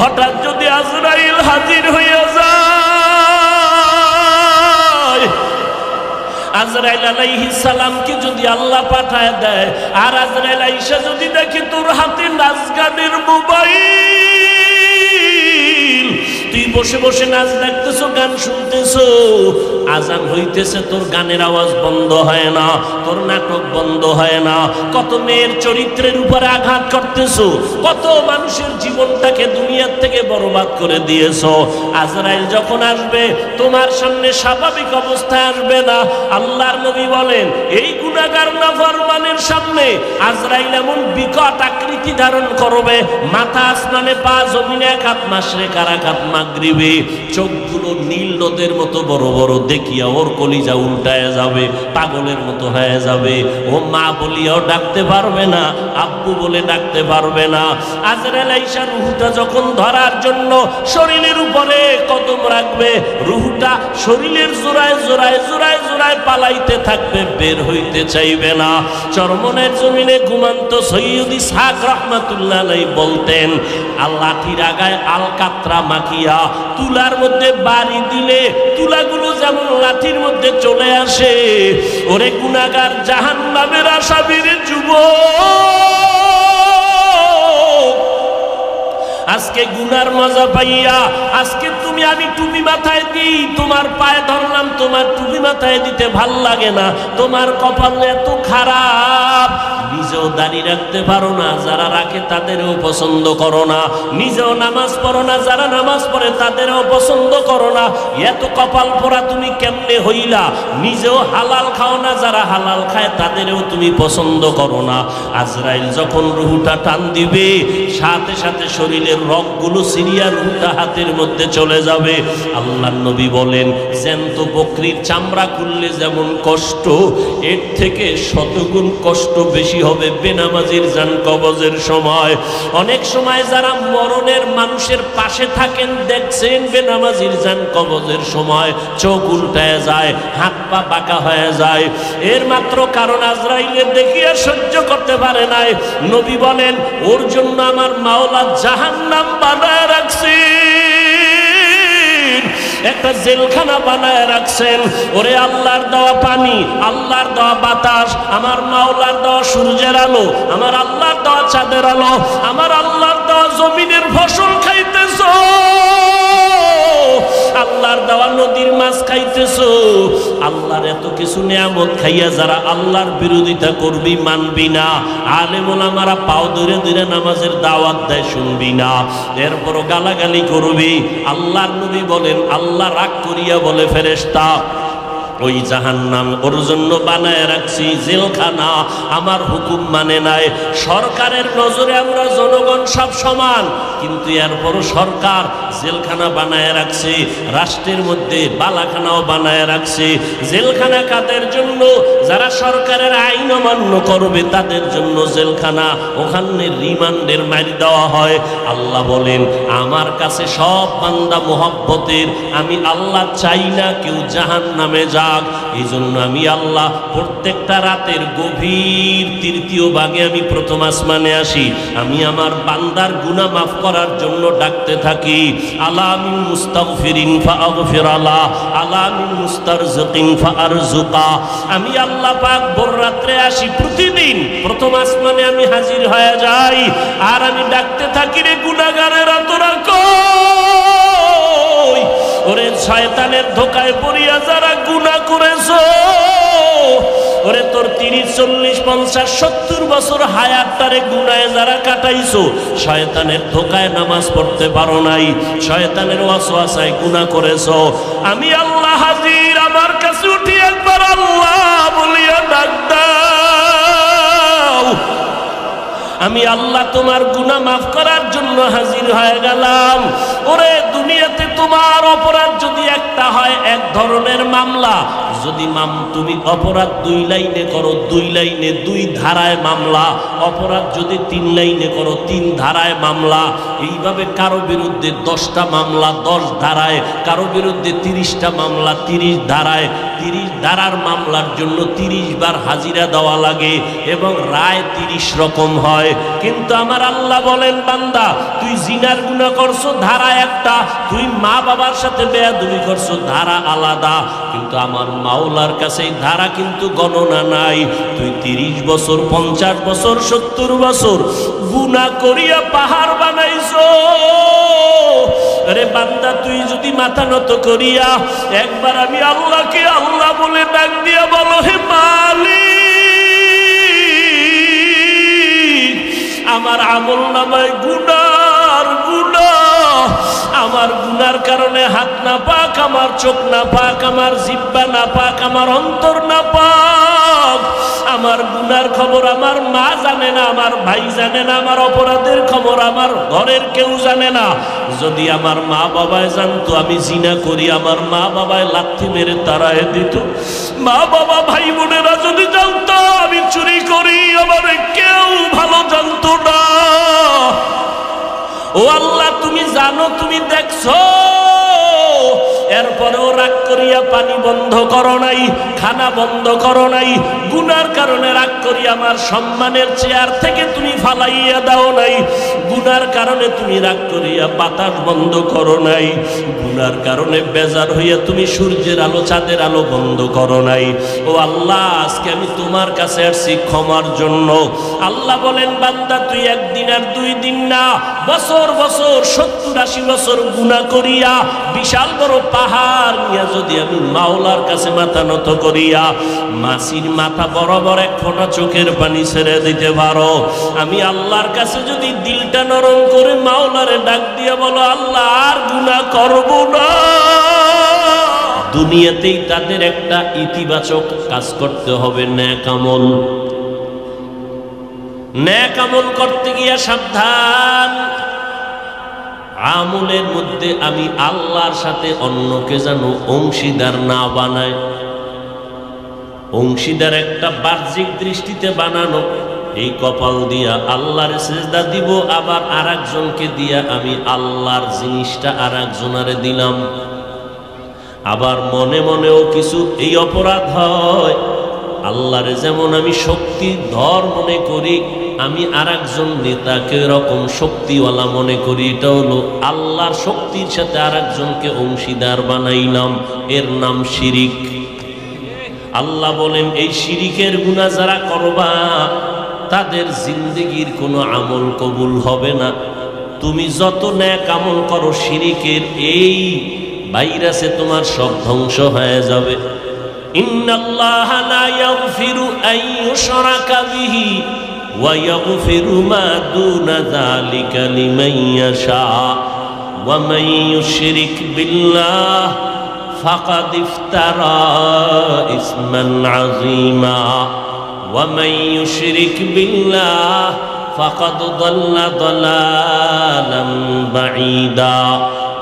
হঠাৎ যদি আজরাইল হাজির হইয়া যায়, আজরাইল আলাইহিস সালামকে যদি আল্লাহ পাঠায় দেয়, আর আজরাইল আইসা যদি দেখে তোর হাতে নাচ গানের মোবাইল, তুই বসে বসে নাচ দেখতেছো, গান শুনতেছো, আজান হইতেছে, তোর গানের আওয়াজ বন্ধ হয় না, তোর নাটক বন্ধ হয় না, কত মেয়ের চরিত্রের উপরে আঘাত করতেছো, কত মানুষের জীবনটাকে দুনিয়ার থেকে বরবাদ করে দিয়েছো। আজরাইল যখন আসবে তোমার সামনে স্বাভাবিক অবস্থায় আসবে না। আল্লাহর নবী বলেন, এই গুনাহগার নাফরমানের সামনে আজরাইল এমন বিকট আকৃতি ধারণ করবে, মাথা আসমানে, পা জমিনে, এক হাত মাশরিক আর এক হাত মাগরিবে, চোখগুলো নীল নদের মতো বড় বড়, দেখিয়া ওর কলিজা উল্টায় যাবে, পাগলের মতো হয়ে যাবে। ও মা বলিয়াও ডাকতে পারবে না, আব্বু বলে ডাকতে পারবে না। আজরাইল আইসা রুহটা যখন ধরার জন্য শরীরের উপরে কদম রাখবে, রুহটা শরীরের জোড়ায় জোড়ায় জোড়ায় জোড়ায় পালাইতে থাকবে, বের হইতে চাইবে না। চরমনের জমিনে ঘুমান্ত সৈয়দ ইসহাক রাহমাতুল্লাহ আলাইহি বলতেন, লাঠির আগায় আলকাতরা মাখিয়া তুলার মধ্যে বাড়ি দিলে তুলাগুলো যেমন লাঠির মধ্যে চলে আসে, ওরে গুনাহগার জাহান্নামের আসামির যুবক, আজকে গুনার মজা পাইয়া, আজকে তুমি আমি টুপি মাথায় দিই, তোমার পায়ে ধরলাম, তোমার টুপি মাথায় দিতে ভাল লাগে না, তোমার কপাল এত খারাপ, নিজেও দাড়ি রাখতে পারো না, যারা রাখে তাদেরও পছন্দ করো না, নিজেও নামাজ পড়ো না, যারা নামাজ পড়ে তাদেরও পছন্দ করো না, এত কপাল পোড়া তুমি কেমনে হইলা, নিজেও হালাল খাও না, যারা হালাল খায় তাদেরও তুমি পছন্দ করো না। আজরাইল যখন রুহটা টান দিবে, সাথে সাথে শরীরের রগগুলো সিরিয়া রুহটা হাতের মধ্যে চলে যাবে। আল্লাহর নবী বলেন, জ্যান্ত বকরির চামড়া খুললে যেমন কষ্ট, এর থেকে শতগুণ কষ্ট বেশি হবে বেনামাজির জান কবজের সময়। অনেক সময় যারা মরণের মানুষের পাশে থাকেন, দেখছেন বেনামাজির জান কবজের সময় চোখ উল্টায় যায়, হাত পা বাঁকা হয়ে যায়, এর মাত্র কারণ আজরাইলের দেখিয়া সহ্য করতে পারে নাই। নবী বলেন, ওর জন্য আমার মাওলা জাহান্নাম বানায় রাখছে, একটা জেলখানা বানায় রাখছেন। ওরে আল্লাহর দেওয়া পানি, আল্লাহর দেওয়া বাতাস, আমার মাওলার দেওয়া সূর্যের আলো, আমার আল্লাহর দেওয়া চাঁদের আলো, আমার আল্লাহর দেওয়া জমিনের ফসল খাইতেছো, আল্লাহর দেওয়া নদীর মাছ খাইতেছো, আল্লাহর এত কিছু নিয়ামত খাইয়া যারা আল্লাহর বিরোধিতা করবি, মানবি না, আলেম ওলামারা পাও ধরে ধরে নামাজের দাওয়াত দেয়, শুনবি না, এরপরও গালাগালি করবি। আল্লাহর নবী বলেন, আল্লাহ রাগ করিয়া বলে, ফেরেশতা, ওই জাহান্নাম ওর জন্য বানায় রাখছি জেলখানা, আমার হুকুম মানে নাই। সরকারের নজরে আমরা জনগণ সব সমান, কিন্তু এরপরও সরকার জেলখানা বানায় রাখছে, রাষ্ট্রের মধ্যে বালাখানাও বানায় রাখছে। জেলখানা কাদের জন্য? যারা সরকারের আইন অমান্য করবে তাদের জন্য জেলখানা, ওখানে রিমান্ডের মাইর দেওয়া হয়। আল্লাহ বলেন, আমার কাছে সব বান্দা মোহাব্বতের, আমি আল্লাহ চাই না কেউ জাহান্নামে যাক। এই জন্য আমি আল্লাহ প্রত্যেকটা রাতের গভীর তৃতীয় ভাগে আমি প্রথম আসমানে আসি, আমি আমার বান্দার গুনাহ মাফ করার জন্য ডাকতে থাকি। আলা মিন মুস্তাগফিরিন ফাগফির আলা, আলা মিন মুস্তারজিকিন ফারজুকা। আমি আল্লাহ পাক ভোর রাত্রে আসি, প্রতিদিন প্রথম আসমানে আমি হাজির হয়ে যাই, আর আমি ডাকতে থাকি, রে গুনাহগারেরা তোরা কই? ওরে শয়তানের ধোকায় পড়িয়া যারা গুনাহ করেছো, ওরে তোর 30, 40, 50, 70 বছর হায়াতটারে গুনাহে যারা কাটাইছো, শয়তানের ধোকায় নামাজ পড়তে পারো নাই, শয়তানের ওয়াসওয়াসায় গুনাহ করেছো, আমি আল্লাহ হাজির, আমার কাছে উঠি একবার আল্লাহ বলিয়া ডাক দাও। আমি আল্লাহ তোমার গুনাহ মাফ করার জন্য হাজির হয়ে গেলাম। ওরে দুনিয়াতে তোমার অপরাধ যদি একটা হয় এক ধরনের মামলা, যদি তুমি অপরাধ 2 লাইনে করো 2 লাইনে 2 ধারায় মামলা, অপরাধ যদি 3 লাইনে করো 3 ধারায় মামলা, এইভাবে কারো বিরুদ্ধে 10টা মামলা 10 ধারায়, কারো বিরুদ্ধে 30টা মামলা 30 ধারায়, 30 ধারার মামলার জন্য 30 বার হাজিরা দেওয়া লাগে এবং রায় 30 রকম হয়। কিন্তু আমার আল্লাহ বলেন, বান্দা তুই জিনার গুনাহ করছো ধারা একটা, তুই মা বাবার সাথে বেয়াদবি করছো ধারা আলাদা, কিন্তু আমার মাওলার কাছে এই ধারা কিন্তু গণনা নাই। তুই 30 বছর 50 বছর 70 বছর গুনাহ করিয়া পাহাড় বানাইছো। আরে বান্দা তুই যদি মাথা নত করিয়া একবার আমি আল্লাহকে আল্লাহ বলে ডাক দিয়া বলো, হে মালিক আমার আমল নামায় গুনার গুনাহ, আমার গুনার কারণে হাত না পাক, আমার চোখ না পাক, আমার জিহ্বা না পাক, আমার অন্তর না পাক, আমার গুনার খবর আমার মা জানে না, আমার ভাই জানে না, আমার অপরাধের খবর আমার ঘরের কেউ জানে না। যদি আমার মা বাবায় জানতো আমি জিনা করি, আমার মা বাবায় লাথি মেরে তাড়ায় দিত। মা বাবা ভাই বোনেরা যদি জানতো আমি চুরি করি, আমার কেউ ভালো জানতো না। ও আল্লাহ তুমি জানো, তুমি দেখছো, এরপরেও রাগ করিয়া পানি বন্ধ করো নাই, খানা বন্ধ করো নাই, গুনার কারণে রাগ করিয়া আমার সম্মানের চেয়ার থেকে তুমি ফালাইয়া দাও নাই, গুনার কারণে তুমি রাগ করিয়া বাতাস বন্ধ করো নাই, গুনার কারণে বেজার হইয়া তুমি সূর্যের আলো চাঁদের আলো বন্ধ করো নাই। ও আল্লাহ আজকে আমি তোমার কাছে আসছি ক্ষমার জন্য। আল্লাহ বলেন, বান্দা তুই একদিন আর 2 দিন না, বছর বছর 70-80 বছর গুনাহ করিয়া বিশাল বড় পাহাড় নিয়ে যদি আমি মাওলার কাছে মাথা নত করিয়া মাসির মাথা বরাবর 1 ফোঁটা চোখের পানি ছেড়ে দিতে পারো, আমি আল্লাহর কাছে যদি দিলটা নরম করে মাওলারে ডাক দিয়ে বলো, আল্লাহ আর গুনাহ করব না, দুনিয়াতেই তাদের একটা ইতিবাচক কাজ করতে হবে, নেক আমল। নেক আমল করতে গিয়া সাবধান, আমলের মধ্যে আমি আল্লাহর সাথে অন্যকে যেন অংশীদার না বানায়। অংশীদার একটা বাহ্যিক দৃষ্টিতে বানানো, এই কপাল দিয়া আল্লাহর সিজদা দিব, আবার আরেকজনকে দিয়া আমি আল্লাহর জিনিসটা আরেকজনারে দিলাম। আবার মনে মনেও কিছু এই অপরাধ হয়, আল্লাহরে যেমন আমি শক্তিধর মনে করি, আমি আরেকজন নেতাকে এরকম শক্তিওয়ালা মনে করি। এটা হলো আল্লাহর শক্তির সাথে আরেকজনকে অংশীদার বানাইলাম, এর নাম শিরিক। আল্লাহ বলেন, এই শিরিকের গুনাহ যারা করবা তাদের জিন্দেগির কোনো আমল কবুল হবে না। তুমি যত নেক আমল করো, শিরিকের এই ভাইরাসে তোমার সব ধ্বংস হয়ে যাবে। ইন্নাল্লাহা লা ইয়াগফিরু আন ইউশরাকা বিহি ওয়া ইয়াগফিরু মা দুনা যালিকা লিমান ইয়াশা ওয়া মান ইউশরিক বিল্লাহ ফাকাদ ইফতারা ইসমান আযীমা ওয়া মান ইউশরিক বিল্লাহ ফাকাদ দাল্লা দালালান বাঈদা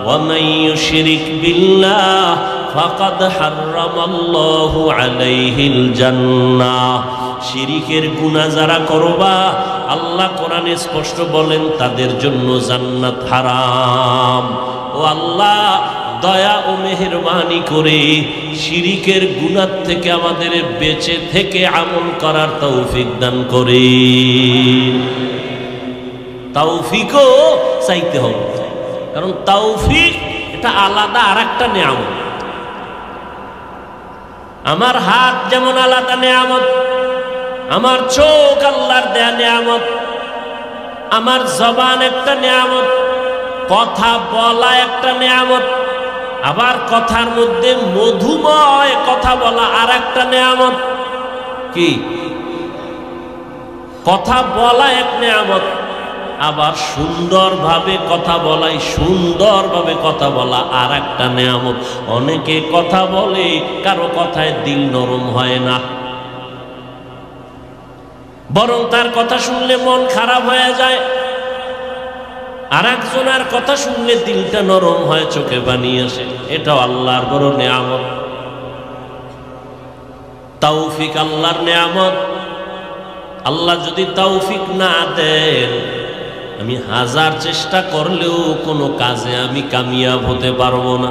ওয়া মান ইউশরিক বিল্লাহ ফাকাদ হারামাল্লাহু আলাইহিল জান্নাহ। শিরিকের গুনাহ যারা করবা, আল্লাহ কোরআনে স্পষ্ট বলেন তাদের জন্য জান্নাত হারাম। ও আল্লাহ দয়া ও মেহেরবানি করে শিরিকের গুনাহ থেকে আমাদের বেঁচে থেকে আমল করার তৌফিক দান করেন। তৌফিকও চাইতে হবে, কারণ তৌফিক এটা আলাদা আরেকটা নিয়ামত। আমার হাত যেমন আলাদা নিয়ামত, আমার চোখ আল্লাহর দেয়া নিয়ামত, আমার জবান একটা নিয়ামত, কথা বলা একটা নিয়ামত, আবার কথার মধ্যে মধুময় কথা বলা আর একটা নিয়ামত। কি কথা বলা এক নিয়ামত, আবার সুন্দরভাবে কথা বলাই, সুন্দরভাবে কথা বলা আর একটা নিয়ামত। অনেকে কথা বলে, কারো কথায় দিল নরম হয় না, বরং তার কথা শুনলে মন খারাপ হয়ে যায়। আর একজনের কথা শুনলে দিলটা নরম হয়, চোখে পানি আসে। এটাও আল্লাহর বড় নেয়ামত। তৌফিক আল্লাহর নেয়ামত। আল্লাহ যদি তৌফিক না দেন, আমি হাজার চেষ্টা করলেও কোনো কাজে আমি কামিয়াব হতে পারবো না।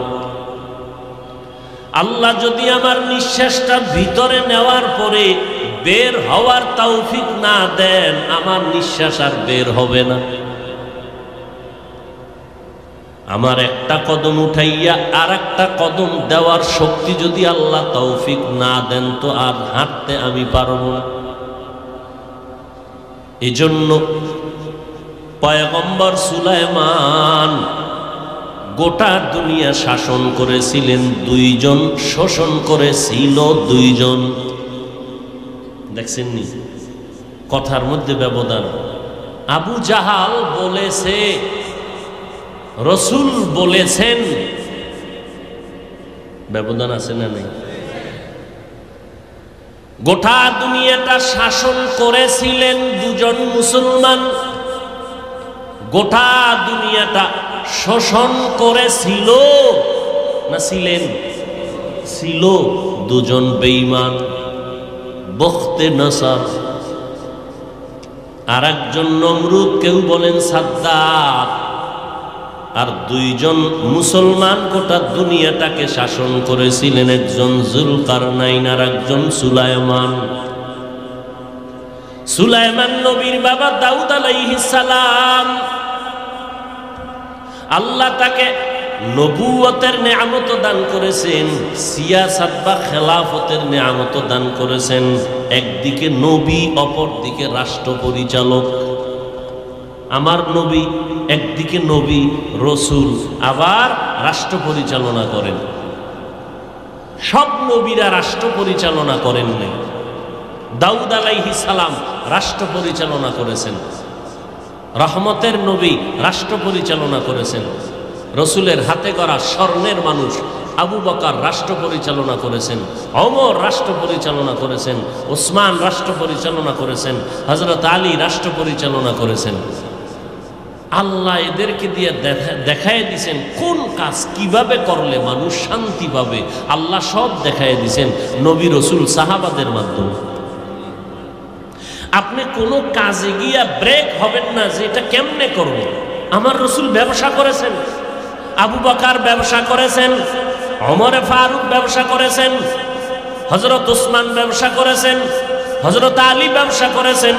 আল্লাহ যদি আমার নিঃশ্বাসটা ভিতরে নেওয়ার পরে বের হওয়ার তৌফিক না দেন, আমার নিঃশ্বাস আর বের হবে না। আমার একটা কদম উঠাইয়া আর একটা কদম দেওয়ার শক্তি যদি আল্লাহ তৌফিক না দেন, তো আর হাঁটতে আমি পারবো না। এজন্য পয়গম্বর সুলাইমান গোটা দুনিয়া শাসন করেছিলেন দুইজন, শোষণ করেছিল দুইজন। দেখছেন নি কথার মধ্যে ব্যবধান? আবু জাহাল বলেছে, রসুল বলেছেন, ব্যবধান আছে না নেই? গোটা দুনিয়াটা শাসন করেছিলেন দুজন মুসলমান, গোটা দুনিয়াটা শোষণ করেছিল না ছিলেন? ছিল দুজন বেঈমান, বখতে নসর আর একজন নমরুদ, কেউ বলেন সাদ্দাত। আর দুইজন মুসলমান গোটা দুনিয়াটাকে শাসন করেছিলেন, একজন জুলকারনাইন আর একজন সুলাইমান। সুলাইমান নবীর বাবা দাউদ আলাইহিস সালাম, আল্লাহ তাকে নবুয়তের নেয়ামত দান করেছেন, সিয়াসাত বা খেলাফতের নেয়ামত দান করেছেন। একদিকে নবী, অপর দিকে রাষ্ট্র পরিচালক। আমার নবী একদিকে নবী রসুল, আবার রাষ্ট্র পরিচালনা করেন। সব নবীরা রাষ্ট্র পরিচালনা করেন নাই। দাউদ আলাইহিস সালাম রাষ্ট্র পরিচালনা করেছেন, রহমতের নবী রাষ্ট্র পরিচালনা করেছেন। রসুলের হাতে করা স্বর্ণের মানুষ আবু বকর রাষ্ট্র পরিচালনা করেছেন, ওমর রাষ্ট্র পরিচালনা করেছেন, ওসমান রাষ্ট্র পরিচালনা করেছেন, হযরত আলী রাষ্ট্র পরিচালনা করেছেন। আল্লাহ এদেরকে দিয়ে দেখায় দিয়েছেন কোন কাজ কিভাবে করলে মানুষ শান্তি পাবে। আল্লাহ সব দেখায় দিয়েছেন নবী, রসুল, সাহাবাদের মাধ্যমে। আপনি কোনো কাজে গিয়া ব্রেক হবেন না যে এটা কেমনে করব। আমার রসুল ব্যবসা করেছেন, আবু বকর ব্যবসা করেছেন, ওমর ফারুক ব্যবসা করেছেন, হযরত ওসমান ব্যবসা করেছেন, হযরত আলী ব্যবসা করেছেন,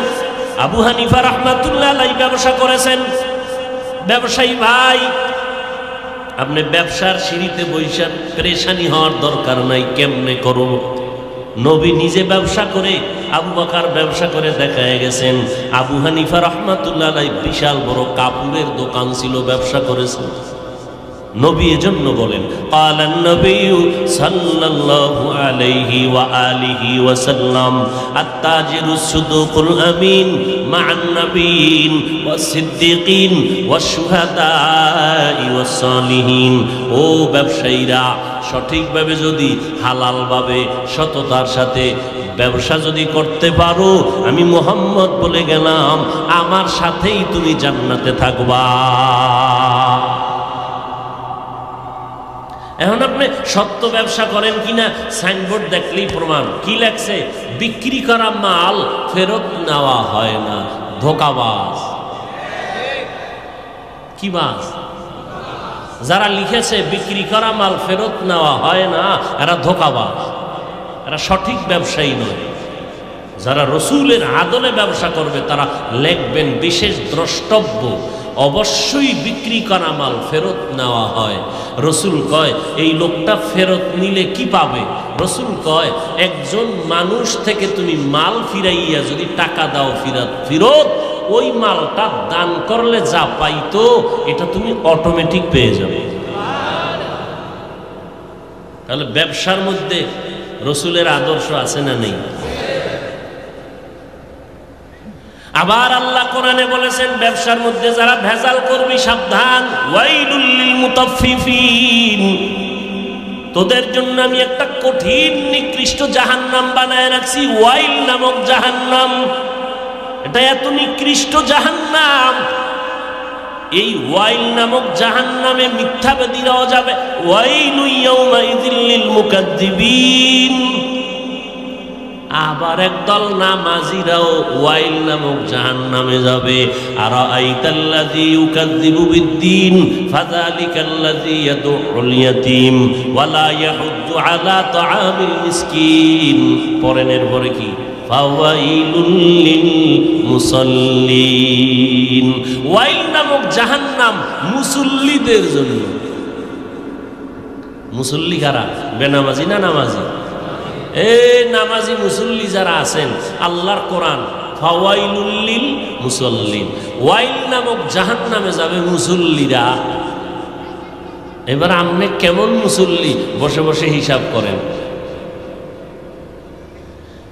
আবু হানিফা রাহমাতুল্লাহ আলাইহি ব্যবসা করেছেন। ব্যবসায়ী ভাই, আপনি ব্যবসার সিঁড়িতে বৈশা পেরেশানি হওয়ার দরকার নাই কেমনে করব। নবী নিজে ব্যবসা করে, আবু বকর ব্যবসা করে দেখায় গেছেন। আবু হানিফা রাহমাতুল্লাহ আলাইহি বিশাল বড় কাপড়ের দোকান ছিল, ব্যবসা করেছেন। নবী এজন্য বলেন, ক্বালান নবী সাল্লাল্লাহু আলাইহি ওয়া আলিহি ওয়াসাল্লাম, আত-তাজিরুস সুদুকুল আমিন মা'আন নাবিয়িন ওয়াস সিদ্দিকিন ওয়াস শুহাদাই ওয়াস সালিহিন। ও ব্যবসায়ীরা, সঠিকভাবে যদি হালালভাবে সততার সাথে ব্যবসা যদি করতে পারো, আমি মুহাম্মদ বলে গেলাম, আমার সাথেই তুমি জান্নাতে থাকবা। এখন আপনি সত্য ব্যবসা করেন কিনা সাইনবোর্ড দেখলেই প্রমাণ। কি লেখছে? বিক্রি করা মাল ফেরত নেওয়া হয় না। ধোঁকাবাজ। কি বাজ? যারা লিখেছে বিক্রি করা মাল ফেরত নেওয়া হয় না, এরা ধোঁকাবাজ, এরা সঠিক ব্যবসায়ী নয়। যারা রসুলের আদলে ব্যবসা করবে তারা লিখবেন বিশেষ দ্রষ্টব্য, অবশ্যই বিক্রি করা মাল ফেরত নেওয়া হয়। রসুল কয় এই লোকটা ফেরত নিলে কি পাবে? রসুল কয় একজন মানুষ থেকে তুমি মাল ফিরাইয়া যদি টাকা দাও ফেরত, ওই মালটা দান করলে যা পাইতো এটা তুমি অটোমেটিক পেয়ে যাবে। তাহলে ব্যবসার মধ্যে রসুলের আদর্শ আছে না নেই? আবার আল্লাহ কোরআনে বলেছেন ব্যবসার মধ্যে যারা ভেজাল করবি সাবধান। ওয়াইলুল লিল মুতাফফিফিন, তোদের জন্য আমি একটা কঠিন নিকৃষ্ট জাহান্নাম বানায় রাখছি। ওয়াইল নামক জাহান্নাম, এটা এত নিকৃষ্ট জাহান্নাম এই ওয়াইল নামক জাহান্নামে মিথ্যাবাদীরাও যাবে। ওয়াইলু ইয়াউমাইযিল লিল মুকাদ্দিবিন। আবার একদল নামাজিরাও ওয়াইল নামক জাহান্নামে যাবে। আরাআইতাল্লাযী ইউকাযযিবু বিদ্দীন ফাযালিকাল্লাযী ইয়াদউল ইয়াতীম ওয়া লা ইয়াহুদ্দু আলা তাআমিল মিসকিন। পরের পরে কি? ফাওয়াইলুল লিল মুসাল্লিন। ওয়াইল নামক জাহান্নাম মুসল্লিদের জন্য। মুসল্লি কারা? বেনামাজি না নামাজি? নামাজি মুসল্লি যারা আছেন, আল্লাহর কোরআন ফাওয়াইলুল লিল মুসাল্লিন। ওয়াইল নামক জাহান্নামে যাবে মুসল্লিরা। এবার আপনি কেমন মুসল্লি বসে বসে হিসাব করেন।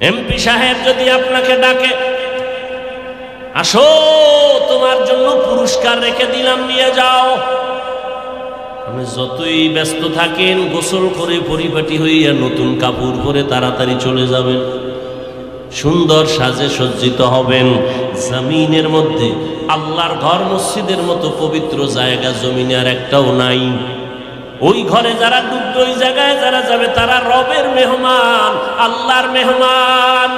এমপি সাহেব যদি আপনাকে ডাকে, আসো তোমার জন্য পুরস্কার রেখে দিলাম, নিয়ে যাও। আপনি যতই ব্যস্ত থাকেন, গোসল করে পরিপাটি হইয়া নতুন কাপড় পরে তাড়াতাড়ি চলে যাবেন, সুন্দর সাজে সজ্জিত হবেন। জমিনের মধ্যে আল্লাহর ঘর মসজিদের মতো পবিত্র জায়গা জমিনে আর একটাও নাই। ওই ঘরে যারা ডুববে, ওই জায়গায় যারা যাবে, তারা রবের মেহমান, আল্লাহর মেহমান।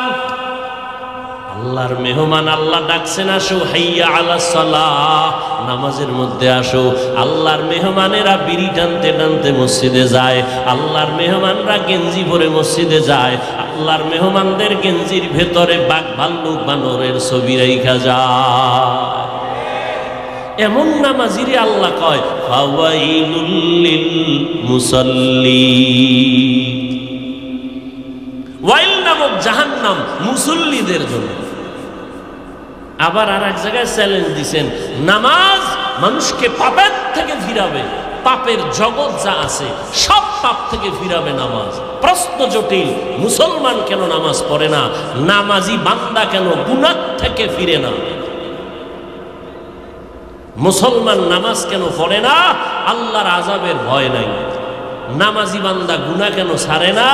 আল্লাহর মেহমান। আল্লাহ ডাকছেন, আসো হাইয়া আলাস সালাহ, নামাজের মধ্যে আসো। আল্লাহর মেহমানেরা বিড়ি টানতে টানতে মসজিদে যায়। আল্লাহর মেহমানরা গেঞ্জি পরে মসজিদে যায়। আল্লাহর মেহমানদের গেঞ্জির ভেতরে বাঘ ভাল্লুক বানরের ছবি রাইখা যায়। এমন নামাজিরে আল্লাহ কয় ফাওয়াইলুল লিল মুসাল্লিন। ওয়াইল নামক জাহান্নাম মুসল্লিদের জন্য। আবার আর এক জায়গায় চ্যালেঞ্জ দিছেন, নামাজ মানুষকে পাপের থেকে ফিরাবে। পাপের জগৎ যা আছে সব পাপ থেকে ফিরাবে নামাজ। প্রশ্ন জটিল, মুসলমান কেন নামাজ পড়ে না? নামাজি বান্দা কেন গুনাহ থেকে ফিরে না? মুসলমান নামাজ কেন পড়ে না? আল্লাহর আযাবের ভয় নাই। নামাজি বান্দা গুনাহ কেন ছাড়ে না?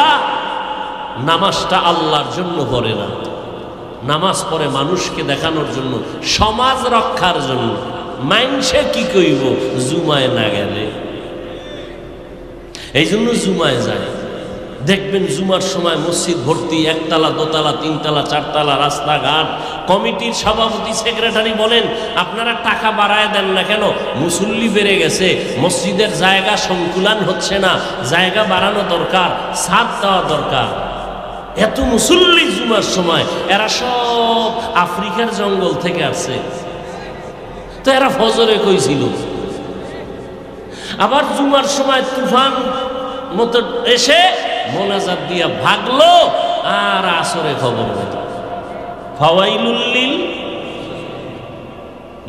নামাজটা আল্লাহর জন্য পড়ে না। নামাজ পড়ে মানুষকে দেখানোর জন্য, সমাজ রক্ষার জন্য। মাইনসে কি কইব জুমায় না গেলে? এই জন্য জুমায় যায়। দেখবেন জুমার সময় মসজিদ ভর্তি, একতলা, দোতলা, তিনতলা, চারতলা, রাস্তাঘাট। কমিটির সভাপতি সেক্রেটারি বলেন, আপনারা টাকা বাড়ায় দেন না কেন? মুসল্লি বেড়ে গেছে, মসজিদের জায়গা সংকুলান হচ্ছে না, জায়গা বাড়ানো দরকার, ছাদ দেওয়া দরকার। এত মুসল্লি জুমার সময়, এরা সব আফ্রিকার জঙ্গল থেকে আসছে। তো এরা ফজরে কইছিল। আবার জুমার সময় তুফান মতো এসে মোনাজাত দিয়া ভাগলো, আর আসরে খবর হলো। ফাওয়াইলুল লিল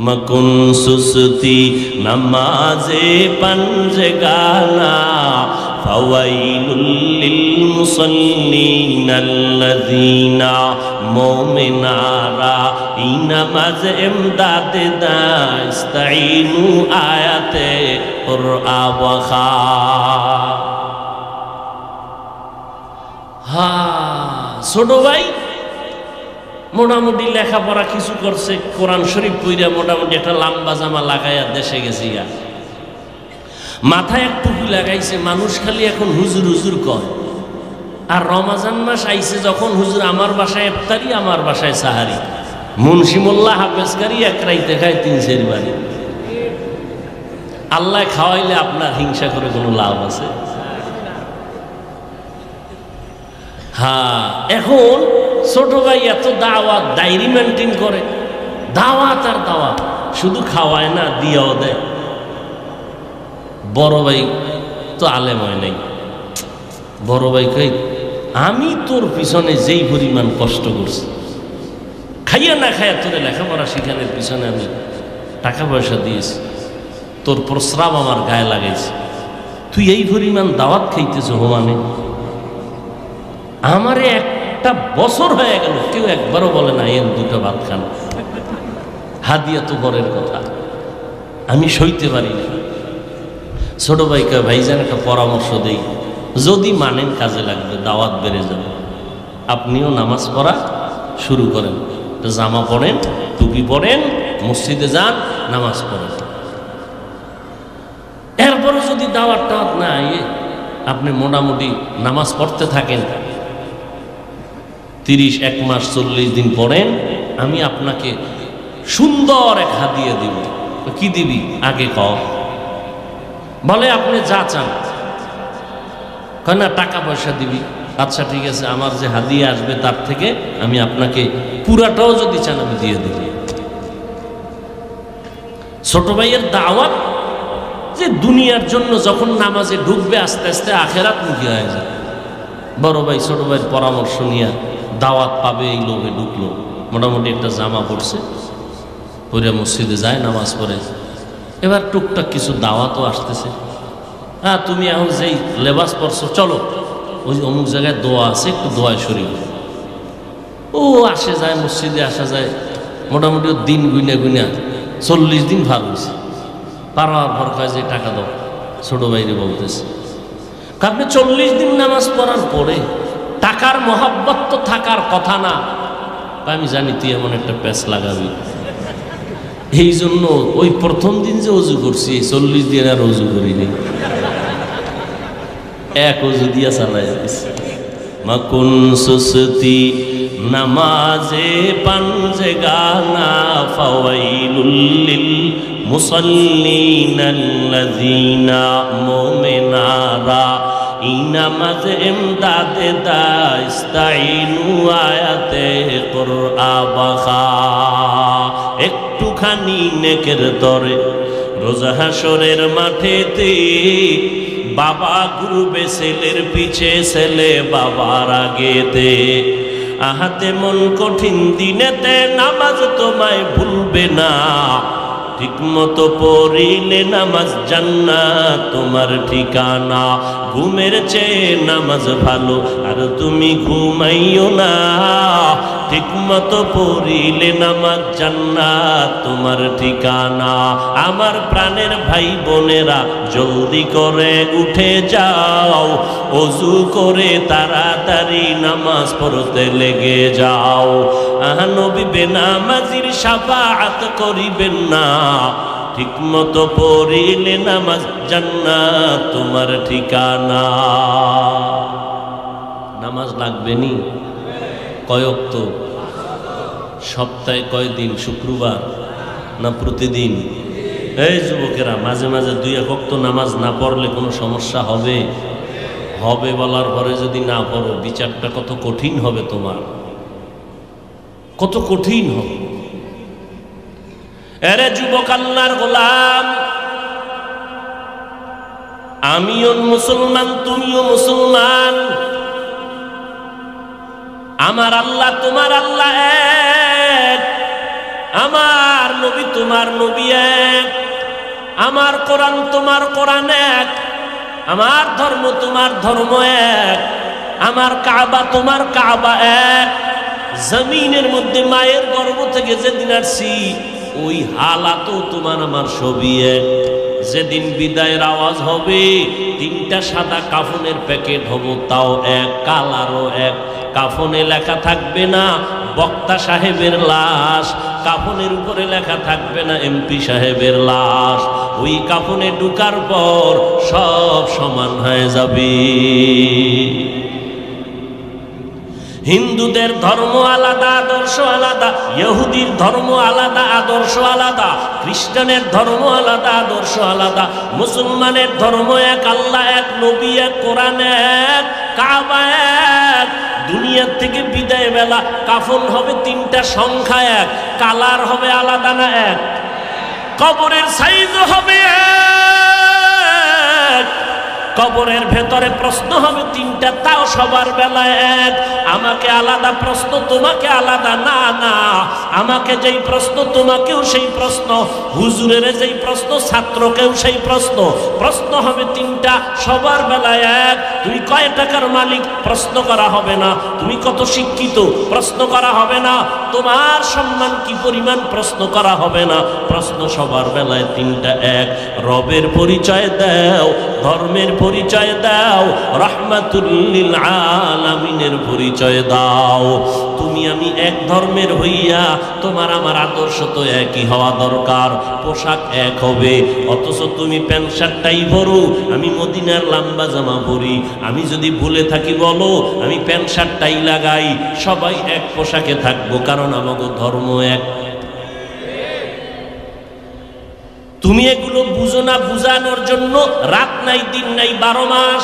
মকুন সুসতি নামাজে পঞ্জগানা ফাওয়াইলুল লিল মুসাল্লিন আল্লাযীনা মুমিনারা ইনামাজ ইমদাদে দাস্তাইনু আয়াতে কুরআন ওয়া খা। ছোট ভাই মোটামুটি লেখাপড়া কিছু করছে, কোরআন শরীফ পইরা মোটামুটি একটা লম্বা জামা লাগাইয়া দেশে গেছি। মাথায় এক টুপি লাগাইছে, মানুষ খালি এখন হুজুর হুজুর কয়। আর রমাজান মাস আইছে যখন, হুজুর আমার বাসায় ইফতারি, আমার বাসায় সাহারি। মুন্সি মোল্লা হাফেজকারী এক রাইতে খায় 3 বাড়ি। আল্লাহ খাওয়াইলে আপনার হিংসা করে কোনো লাভ আছে? এখন ছোট ভাই এত দাওয়াত, ডায়েরি মেনটেন করে, দাওয়াত আর দাওয়াত, শুধু খাওয়ায় না, দিয়াও দেয়। বড় ভাই তো আলেম হয় নাই। বড় ভাই কই, আমি তোর পিছনে যেই পরিমাণ কষ্ট করছি, খাইয়া না খাইয়া তোরে লেখাপড়া শিখানোর পিছনে আমি টাকা পয়সা দিয়েছি, তোর প্রস্রাব আমার গায়ে লাগাইছে, তুই এই পরিমাণ দাওয়াত খাইতেছ হোমানে? আমারে একটা বছর হয়ে গেল কেউ একবারও বলে না এর 2টা ভাত খান। হাদিয়া তো বরের কথা, আমি সইতে পারি না। ছোট ভাইকে ভাইজান একটা পরামর্শ দেই, যদি মানেন কাজে লাগবে, দাওয়াত বেড়ে যাবে। আপনিও নামাজ পড়া শুরু করেন, জামা পড়েন, টুপি পড়েন, মসজিদে যান, নামাজ পড়েন। এরপরও যদি দাওয়াত টাওয়াত না আপনি মোটামুটি নামাজ পড়তে থাকেন, 31 মাস 40 দিন পড়েন, আমি আপনাকে সুন্দর এক হাদিয়া দিব। কি দিবি আগে কও। বলে আপনি যা চান। কয় না টাকা পয়সা দিবি। আচ্ছা ঠিক আছে, আমার যে হাদিয়া আসবে তার থেকে আমি আপনাকে পুরাটাও যদি চান আমি দিয়ে দিব। ছোট ভাইয়ের দাওয়াত যে দুনিয়ার জন্য যখন নামাজে ঢুকবে আস্তে আস্তে আখেরাত মুখী হয়ে যায়। বড় ভাই ছোট ভাইয়ের পরামর্শ নিয়ে দাওয়াত পাবে এই লোভে ঢুকলো। মোটামুটি একটা জামা পড়ছে, পরে মসজিদে যায়, নামাজ পড়ে। এবার টুকটাক কিছু দাওয়াতও আসতেছে। হ্যাঁ তুমি এখন যেই লেবাস পরছো, চলো ওই অমুক জায়গায় দোয়া আছে, একটু দোয়ায় শরীর। ও আসে যায়, মসজিদে আসা যায়। মোটামুটি দিন গুইনা গুইনা 40 দিন ভার হয়েছে। পারার পর কয় যে টাকা দাও। ছোট ভাইরে বলতেছে, আপনি 40 দিন নামাজ পড়ার পরে টাকার মহাব্বত তো থাকার কথা না। আমি জানি তুই এমন একটা প্যাচ লাগাবি, এই জন্য ওই প্রথম দিন যে অজু করছি 40 দিন আর অজু করিনি, এক অজু দিয়া চালাই দিছি। মাকুন সুসতি নামাজে পাঞ্জে গানা ফাওয়াইলুল লিল মুসাল্লিনাল্লাযীনা মুমিনারা ইনামাজ ইমদাদে দাস্তাইনু আয়াতে কুরআন বাখা। একটুখানি নেকের তরে রোজা হাসরের মাঠেতে বাবা ঘুরবে ছেলের পিছে, ছেলে বাবার আগেতে। আহাতে মন কঠিন দিনেতে নামাজ তোমায় ভুলবে না, ঠিক মতো পড়িলে নামাজ জান্নাত তোমার ঠিকানা। ঘুমের চেয়ে নামাজ ভালো আর তুমি ঘুমাইও না, ঠিক মতো পড়িলে নামাজ জান্নাত তোমার ঠিকানা। আমার প্রাণের ভাই বোনেরা জলদি করে উঠে যাও, ওযু করে তাড়াতাড়ি নামাজ পড়তে লেগে যাও। নবী বেনামাজির শাফাআত করিবেন না, ঠিক মতো পড়িলে নামাজ জান্নাত তোমার ঠিকানা। নামাজ লাগবে নি? কয় ওয়াক্ত? সপ্তাহে কয় দিন? শুক্রবার না প্রতিদিন? এই যুবকেরা, মাঝে মাঝে 2-1 ওয়াক্ত নামাজ না পড়লে কোনো সমস্যা হবে? হবে বলার পরে যদি না পড়ো, বিচারটা কত কঠিন হবে তোমার, কত কঠিন হবে। এরে যুবক আল্লাহর গোলাম, আমিও মুসলমান, তুমিও মুসলমান। আমার আল্লাহ তোমার আল্লাহ এক, আমার নবী তোমার নবী এক, আমার কোরআন তোমার কোরআন এক, আমার ধর্ম তোমার ধর্ম এক, আমার কাবা তোমার কাবা এক। জমিনের মধ্যে মায়ের গর্ভ থেকে যেদিন আসছি ওই হালাতও তোমার আমার সবই এক। যেদিন বিদায়ের আওয়াজ হবে, 3টা সাদা কাফনের প্যাকেট হবো, তাও এক, কালারও এক। কাফনে লেখা থাকবে না বক্তা সাহেবের লাশ, কাফনের উপরে লেখা থাকবে না এমপি সাহেবের লাশ। ওই কাফনে ঢুকার পর সব সমান হয়ে যাবে। হিন্দুদের ধর্ম আলাদা, আদর্শ আলাদা, ইহুদির ধর্ম আলাদা, আদর্শ আলাদা, খ্রিস্টানের ধর্ম আলাদা, আদর্শ আলাদা, মুসলমানের ধর্ম এক, আল্লাহ এক, নবী এক, কোরআন এক, কাবা এক। দুনিয়ার থেকে বিদায় বেলা কাফন হবে 3টা, সংখ্যা এক, কালার হবে আলাদা না এক, কবরের সাইজও হবে এক, কবরের ভেতরে প্রশ্ন হবে 3টা, তাও সবার বেলায় এক। আমাকে আলাদা প্রশ্ন, তোমাকে আলাদা না, না আমাকে যেই প্রশ্ন তোমাকেও সেই প্রশ্ন, হুজুরের যেই প্রশ্ন ছাত্রকেও সেই প্রশ্ন। প্রশ্ন হবে 3টা, সবার বেলায় এক। তুই কয় টাকার মালিক? প্রশ্ন করা হবে না। তুমি কত শিক্ষিত? প্রশ্ন করা হবে না। তোমার সম্মান কি পরিমাণ? প্রশ্ন করা হবে না। প্রশ্ন সবার বেলায় 3টা এক। রবের পরিচয় দাও, ধর্মের পরিচয় পরিচয় দাও, রাহমাতুল লিল আলামিনের পরিচয় দাও। তুমি আমি এক ধর্মের হইয়া তোমার আমার আদর্শ তো একই হওয়া দরকার, পোশাক এক হবে, অথচ তুমি প্যান্ট শার্টটাই পরো, আমি মদিনার লম্বা জামা পরি। আমি যদি ভুলে থাকি বলো, আমি প্যান্ট শার্টটাই লাগাই, সবাই এক পোশাকে থাকবো, কারণ আমাদের ধর্ম এক। তুমি এগুলো বুঝো না, বুঝানোর জন্য রাত নাই দিন নাই 12 মাস।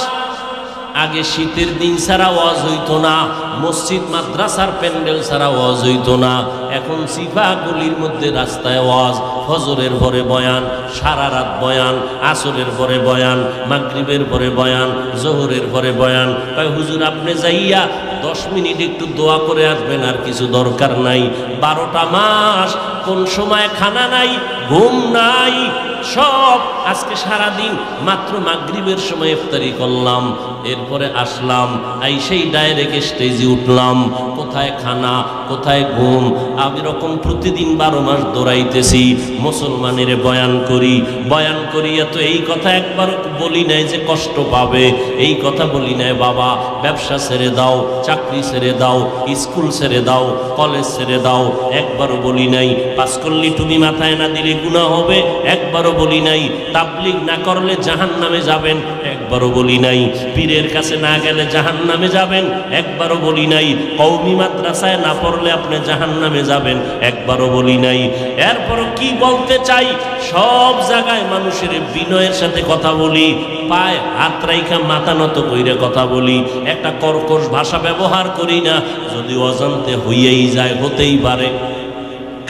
আগে শীতের দিন ছাড়া ওয়াজ হইতো না, মসজিদ মাদ্রাসার প্যান্ডেল ছাড়া ওয়াজ হইতো না। এখন সিফা গলির মধ্যে রাস্তায় ওয়াজ, ফজরের পরে বয়ান, সারা রাত বয়ান, আসরের পরে বয়ান, মাগরিবের পরে বয়ান, জোহরের পরে বয়ান। কয় হুজুর আপনি যাইয়া 10 মিনিট একটু দোয়া করে আসবেন, আর কিছু দরকার নাই। 12টা মাস কোন সময় খানা নাই, ঘুম নাই, সব। আজকে সারাদিন মাত্র মাগরিবের সময় ইফতারি করলাম, এরপরে আসলাম, সেই ডাইরেক্ট স্টেজে উঠলাম। কোথায় খানা, কোথায় ঘুম? আমি রকম প্রতিদিন 12 মাস দৌড়াইতেছি, মুসলমানের বয়ান করি, বয়ান করিয়া তো এই কথা একবার বলি নাই যে কষ্ট পাবে, এই কথা বলি নাই বাবা ব্যবসা ছেড়ে দাও, চাকরি ছেড়ে দাও, স্কুল ছেড়ে দাও, কলেজ ছেড়ে দাও, একবারও বলি নাই। 5 কল্লি তুমি মাথায় না দিলে গুনাহ হবে, একবারও বলি নাই। তাবলীগ না করলে জাহান্নামে যাবেন, একবারও বলি নাই। পীরের কাছে না গেলে জাহান্নামে যাবেন, একবারও বলি নাই। কওমি মাদ্রাসায় না পড়লে আপনি জাহান্নামে যাবেন, একবারও বলি নাই। এরপরও কি বলতে চাই, সব জায়গায় মানুষের বিনয়ের সাথে কথা বলি, পায় হাত রাইখা মাথা নত কইরে কথা বলি, একটা কর্কশ ভাষা ব্যবহার করি না। যদি অজান্তে হইয়াই যায়, হতেই পারে,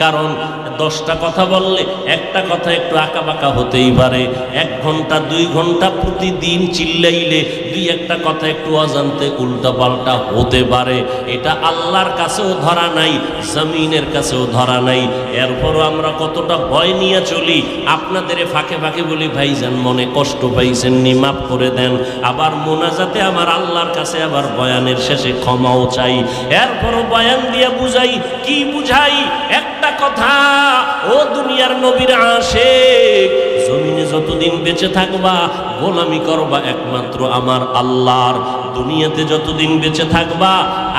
কারণ 10টা কথা বললে একটা কথা একটু আঁকা বাঁকা হতেই পারে। 1 ঘন্টা 2 ঘন্টা প্রতিদিন চিল্লাইলে 2-1টা কথা একটু অজান্তে উল্টা পাল্টা হতে পারে। এটা আল্লাহর কাছেও ধরা নাই, জমিনের কাছেও ধরা নাই। এরপরও আমরা কতটা ভয় নিয়ে চলি। আপনাদের ফাঁকে ফাঁকে বলি ভাইজান মনে কষ্ট পাইছেন নি, মাফ করে দেন। আবার মোনাজাতে আমার আল্লাহর কাছে আবার বয়ানের শেষে ক্ষমাও চাই। এরপরও বয়ান দিয়ে বুঝাই, কি বুঝাই? একটা কথা, ও দুনিয়ার নবীর আশিক, জমিনে যতদিন বেঁচে থাকবা গোলামি করবা একমাত্র আমার আল্লাহর। দুনিয়াতে যতদিন বেঁচে থাকবা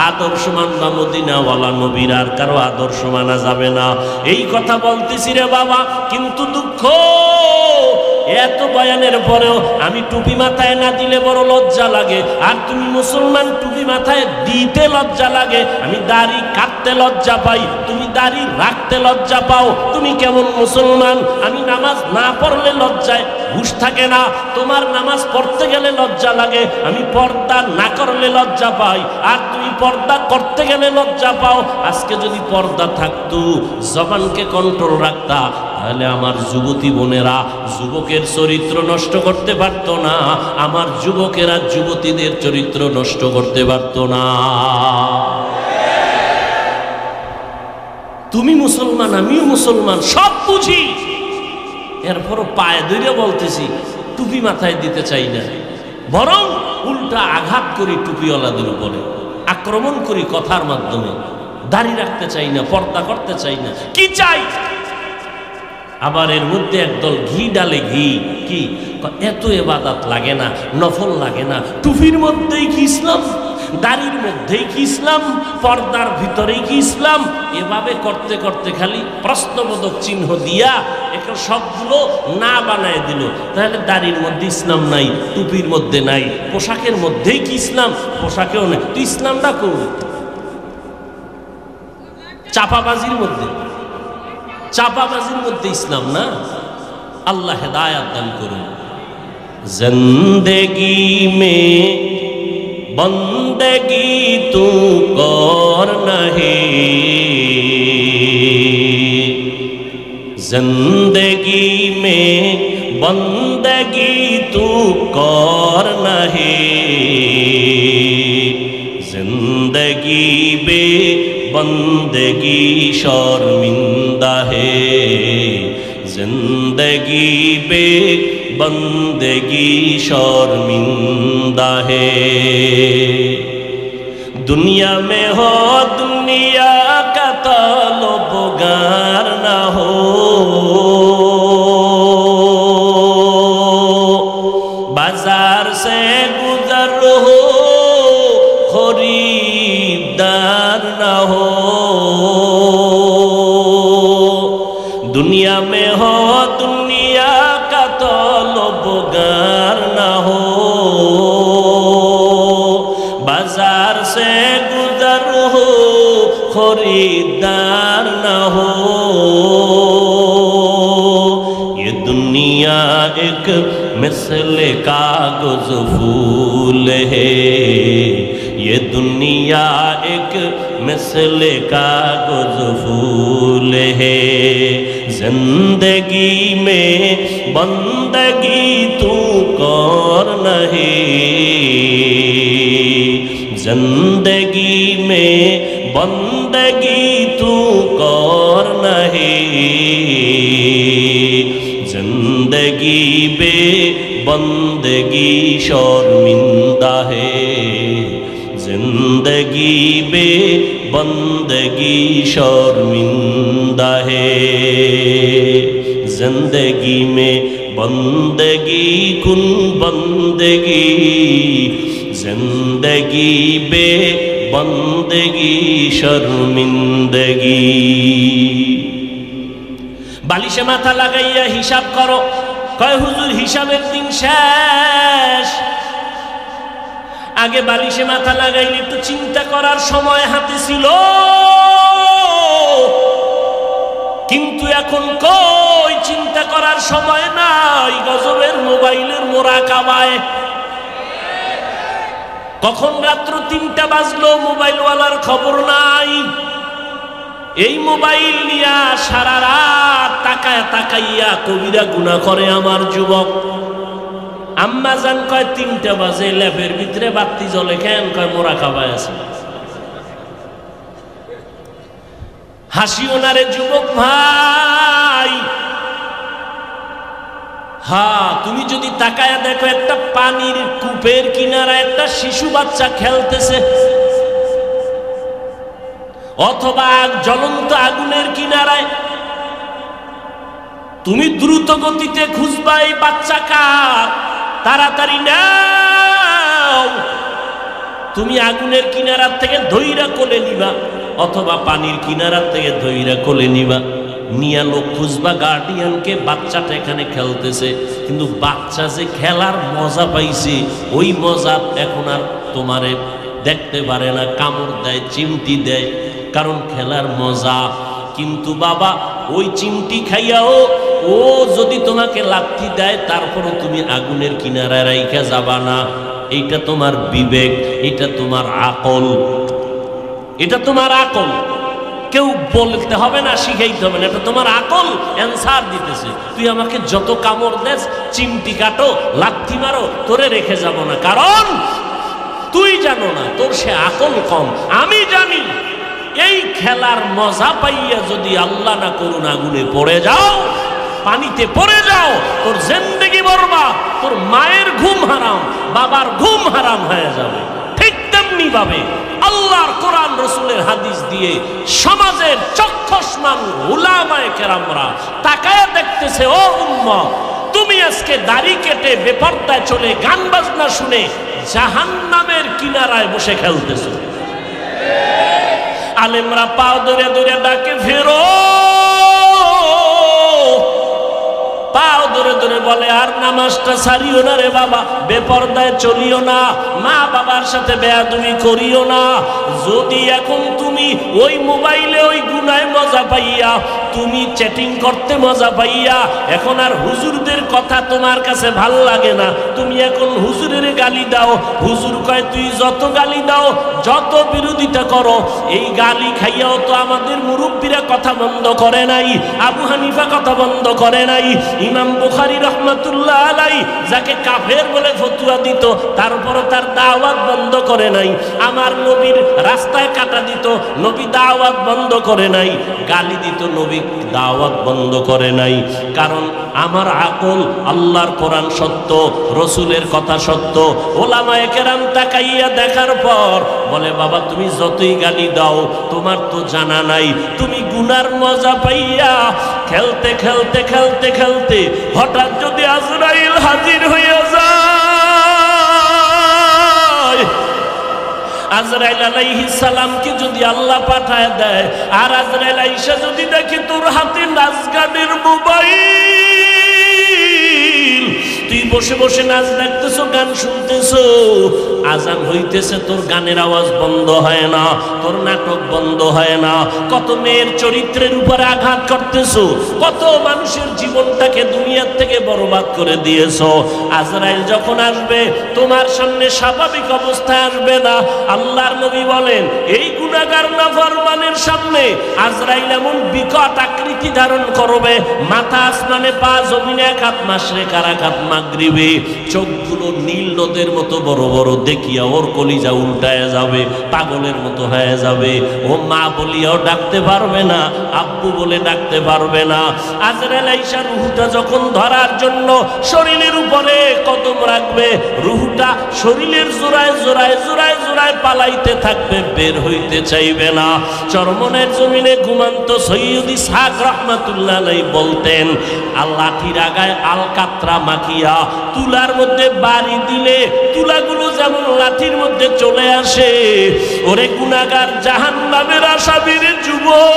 আদর্শ মানবা মদিনাওয়ালা নবীর, আর কারো আদর্শ মানা যাবে না। এই কথা বলতেছি রে বাবা, কিন্তু দুঃখ এত বয়ানের পরেও আমি টুপি মাথায় না দিলে বড় লজ্জা লাগে। আর তুমি মুসলমান, টুপি মাথায় দিতে লজ্জা লাগে। আমি দাড়ি কাটতে লজ্জা পাই, তুমি দাড়ি রাখতে লজ্জা পাও। তুমি কেমন মুসলমান? আমি নামাজ না পড়লে লজ্জায় হুঁশ থাকে না, তোমার নামাজ পড়তে গেলে লজ্জা লাগে। আমি পর্দা না করলে লজ্জা পাই, আর তুমি পর্দা করতে গেলে লজ্জা পাও। আজকে যদি পর্দা থাকতো, জবানকে কন্ট্রোল রাখতা, তাহলে আমার যুবতী বোনেরা যুবকের চরিত্র নষ্ট করতে পারত না, আমার যুবকেরা যুবতীদের চরিত্র নষ্ট করতে পারত না। তুমি মুসলমান, আমিও মুসলমান, সব বুঝি, এরপরও পায়ে ধরে বলতেছি টুপি মাথায় দিতে চাই না, বরং উল্টা আঘাত করি টুপিওয়ালাদের উপরে, আক্রমণ করি কথার মাধ্যমে। দাড়ি রাখতে চাই না, পর্দা করতে চাই না, কি চাই? আবার এর মধ্যে একদল ঘি ডালে, ঘি কি এত ইবাদত লাগে না, নফল লাগে না, টুপির মধ্যেই কি ইসলাম, দাড়ির মধ্যেই কি ইসলাম, পর্দার ভিতরেই কি ইসলাম? এভাবে করতে করতে খালি প্রশ্নবোধক চিহ্ন দিয়া এখন সবগুলো না বানায় দিল। তাহলে দাড়ির মধ্যে ইসলাম নাই, টুপির মধ্যে নাই, পোশাকের মধ্যেই কি ইসলাম? পোশাকেও নেই। তো ইসলামটা কোন? চাপাবাজির মধ্যে, চাপাবাজির মধ্যে ইসলাম না। আল্লাহ হেদায়াত দান করুন। জিন্দেগি মে বন্দেগি তু করনা হে, जिंदगी में बंदगी तू करना है, जिंदगी बे बंदगी शर्मिंदा है, जिंदगी बे बंदगी शर्मिंदा है। दुनिया में हो दुनिया का तलबगार ना हो, बाजार से गुजर हो खरीदार न हो, दुनिया में हो दुनिया का तलबगार न हो, बाजार से गुजर हो खरीदार न हो। ये दुनिया एक मिसल कागज फूल है, ये दुनिया एक मिसल कागज फूल है, जिंदगी में बंदगी तू कर नहीं, जिंदगी में बंदगी तू कर नहीं, जिंदगी बे बंदगी शर्मिंदा है, जिंदगी बे बंदगी शर्मिंदा है, जिंदगी में बंदगी कुन बंदगी, जिंदगी बे बंदगी शर्मिंदगी। बालिशे माथा लागाइया हिसाब करो, कय हुजूर हिसाबेर दिन शेष। आगे बालिशे माथा लागाइले एकटु चिंता करार समय हाते छिल, किन्तु एखन कई चिंता करार समय नाई, गजबेर मोबाइलेर मोराकाबाय। कखन रात्र 3टा बाजलो मोबाइलवालार खबर नाई, এই মোবাইল নিয়া সারা রাত তাকায় তাকাইয়া কবিরা গুনাহ করে আমার যুবক। আম্মা জান কয় 3টা বাজে, ল্যাবের ভিতরে বাতি জ্বলে কেন? কয় মোরাকাবায় আছে। হাসিও না রে যুবক ভাই। হ্যাঁ, তুমি যদি তাকায়া দেখো একটা পানির কূপের কিনারায় একটা শিশু বাচ্চা খেলতেছে, অথবা জ্বলন্ত আগুনের কিনারায়, তুমি দ্রুত গতিতে খুঁজবা এই বাচ্চা কার, তাড়াতাড়ি নাও। তুমি আগুনের কিনারার থেকে ধইরা কোলে নিবা, অথবা পানির কিনারার থেকে ধইরা কোলে নিবা, নিয়া লোক খুঁজবা গার্ডিয়ানকে। বাচ্চাটা এখানে খেলতেছে, কিন্তু বাচ্চা যে খেলার মজা পাইছে ওই মজা এখন আর তোমারে দেখতে পারে না, কামড় দেয়, চিমটি দেয়, কারণ খেলার মজা। কিন্তু বাবা ওই চিমটি খাইয়াও ও যদি তোমাকে লাথি দেয়, তারপরও তুমি আগুনের কিনারায় রাইখা যাবা না। এইটা তোমার বিবেক, এটা তোমার আকল, এটা তোমার আকল। কেউ বলতে হবে না, শিখাইতে হবে না, এটা তোমার আকল অ্যান্সার দিতেছে। তুই আমাকে যত কামড় দেস, চিমটি কাটো, লাথি মারো, তোরে রেখে যাব না, কারণ তুই জানো না, তোর সে আকল কম। আমি জানি এই খেলার মজা পাইয়া যদি আল্লাহ না করুন আগুনে পড়ে যাও, পানিতে পড়ে যাও, তোর জিন্দেগি বরবাদ, তোর মায়ের ঘুম হারাম, বাবার ঘুম হারাম হয়ে যাবে। ঠিক তেমনি ভাবে আল্লাহর কোরআন রসুলের হাদিস দিয়ে সমাজের চক্ষুষ্মান উলামায়ে কেরামরা তাকায়া দেখতেছে, ও উম্মত, তুমি আজকে দাড়ি কেটে বেপরদায় চলে গান বাজনা শুনে জাহান্নামের কিনারায় বসে খেলতেছো। আলেমরা পাও ধরে ধরে ডাকে, ফেরো, পাও ধরে ধরে বলে, আর নামাজটা ছাড়িও না রে বাবা, বেপরদায় চলিও না, মা বাবার সাথে বেয়াদবি করিও না। যদি এখন তুমি ওই মোবাইলে ওই গুনায় মজা পাইয়া, তুমি চ্যাটিং করতে মজা পাইয়া এখন আর হুজুরদের কথা তোমার কাছে ভাল লাগে না, তুমি এখন হুজুরের গালি দাও। হুজুর কয় তুই যত গালি দাও, যত বিরোধিতা করো, এই গালি খাইয়াও তো আমাদের মুরব্বীরা কথা বন্ধ করে নাই, আবু হানিফা কথা বন্ধ করে নাই, ইমাম বুখারী রহমাতুল্লাহ আলাইহি যাকে কাফের বলে ফতোয়া দিত, তারপরও তার দাওয়াত বন্ধ করে নাই। আমার নবীর রাস্তায় কাটা দিত, নবী দাওয়াত বন্ধ করে নাই। গালি দিত, নবী দাওয়াত বন্ধ করে নাই। কারণ আমার আকল, আল্লাহর কোরআন সত্য, রসুলের কথা সত্য। ওলামায়ে কেরাম তাকাইয়া দেখার পর বলে, বাবা তুমি যতই গালি দাও, তোমার তো জানা নাই, তুমি গুনার মজা পাইয়া খেলতে খেলতে খেলতে খেলতে হঠাৎ যদি আজরাইল হাজির হইয়া যায়, আজরাইল আলাইহিস সালামকে যদি আল্লাহ পাঠায় দেয়, আর আজরাইল আইসা যদি দেখে তোর হাতে নাচগানের মোবাইল, তুই বসে বসে নাচ দেখতেছো, গান শুনতেছো, আজান হইতেছে, তোর গানের আওয়াজ বন্ধ হয় না, তোর নাটক বন্ধ হয় না, কত মেয়ের চরিত্রের উপরে আঘাত করতেছো, কত মানুষের জীবনটাকে দুনিয়ার থেকে বরবাদ করে দিয়েছো। আজরাইল যখন আসবে তোমার সামনে স্বাভাবিক অবস্থায় আসবে না। আল্লাহর নবী বলেন এই গুনাহগার নাফরমানের সামনে আজরাইল এমন বিকট আকৃতি ধারণ করবে, মাথা আসমানে, পা জমিনে, এক হাত মাশরিক আর এক হাত মাগরিবে, চোখগুলো নীল নদের মতো বড় বড়, দেখিয়া ওর কলিজা উল্টায় যাবে, পাগলের মতো হয়ে যাবে। ও মা বলিয়াও ডাকতে পারবে না, আব্বু বলে ডাকতে পারবে না। আজরাইল আইসা রুহুটা যখন ধরার জন্য শরীরের উপরে কদম রাখবে, রুহুটা শরীরের জোড়ায় জোড়ায় জোড়ায় জোড়ায় পালাইতে থাকবে, বের হইতে চাইবে না। চরমনের জমিনে ঘুমান্ত সৈয়দ ইসহাক রাহমাতুল্লাহ আলাইহি বলতেন, লাঠির আগায় আলকাতরা মাখিয়া তুলার মধ্যে বাড়ি দিলে তুলাগুলো যেমন লাঠির মধ্যে চলে আসে, ওরে গুনাহগার জাহান্নামের আসামির যুবক,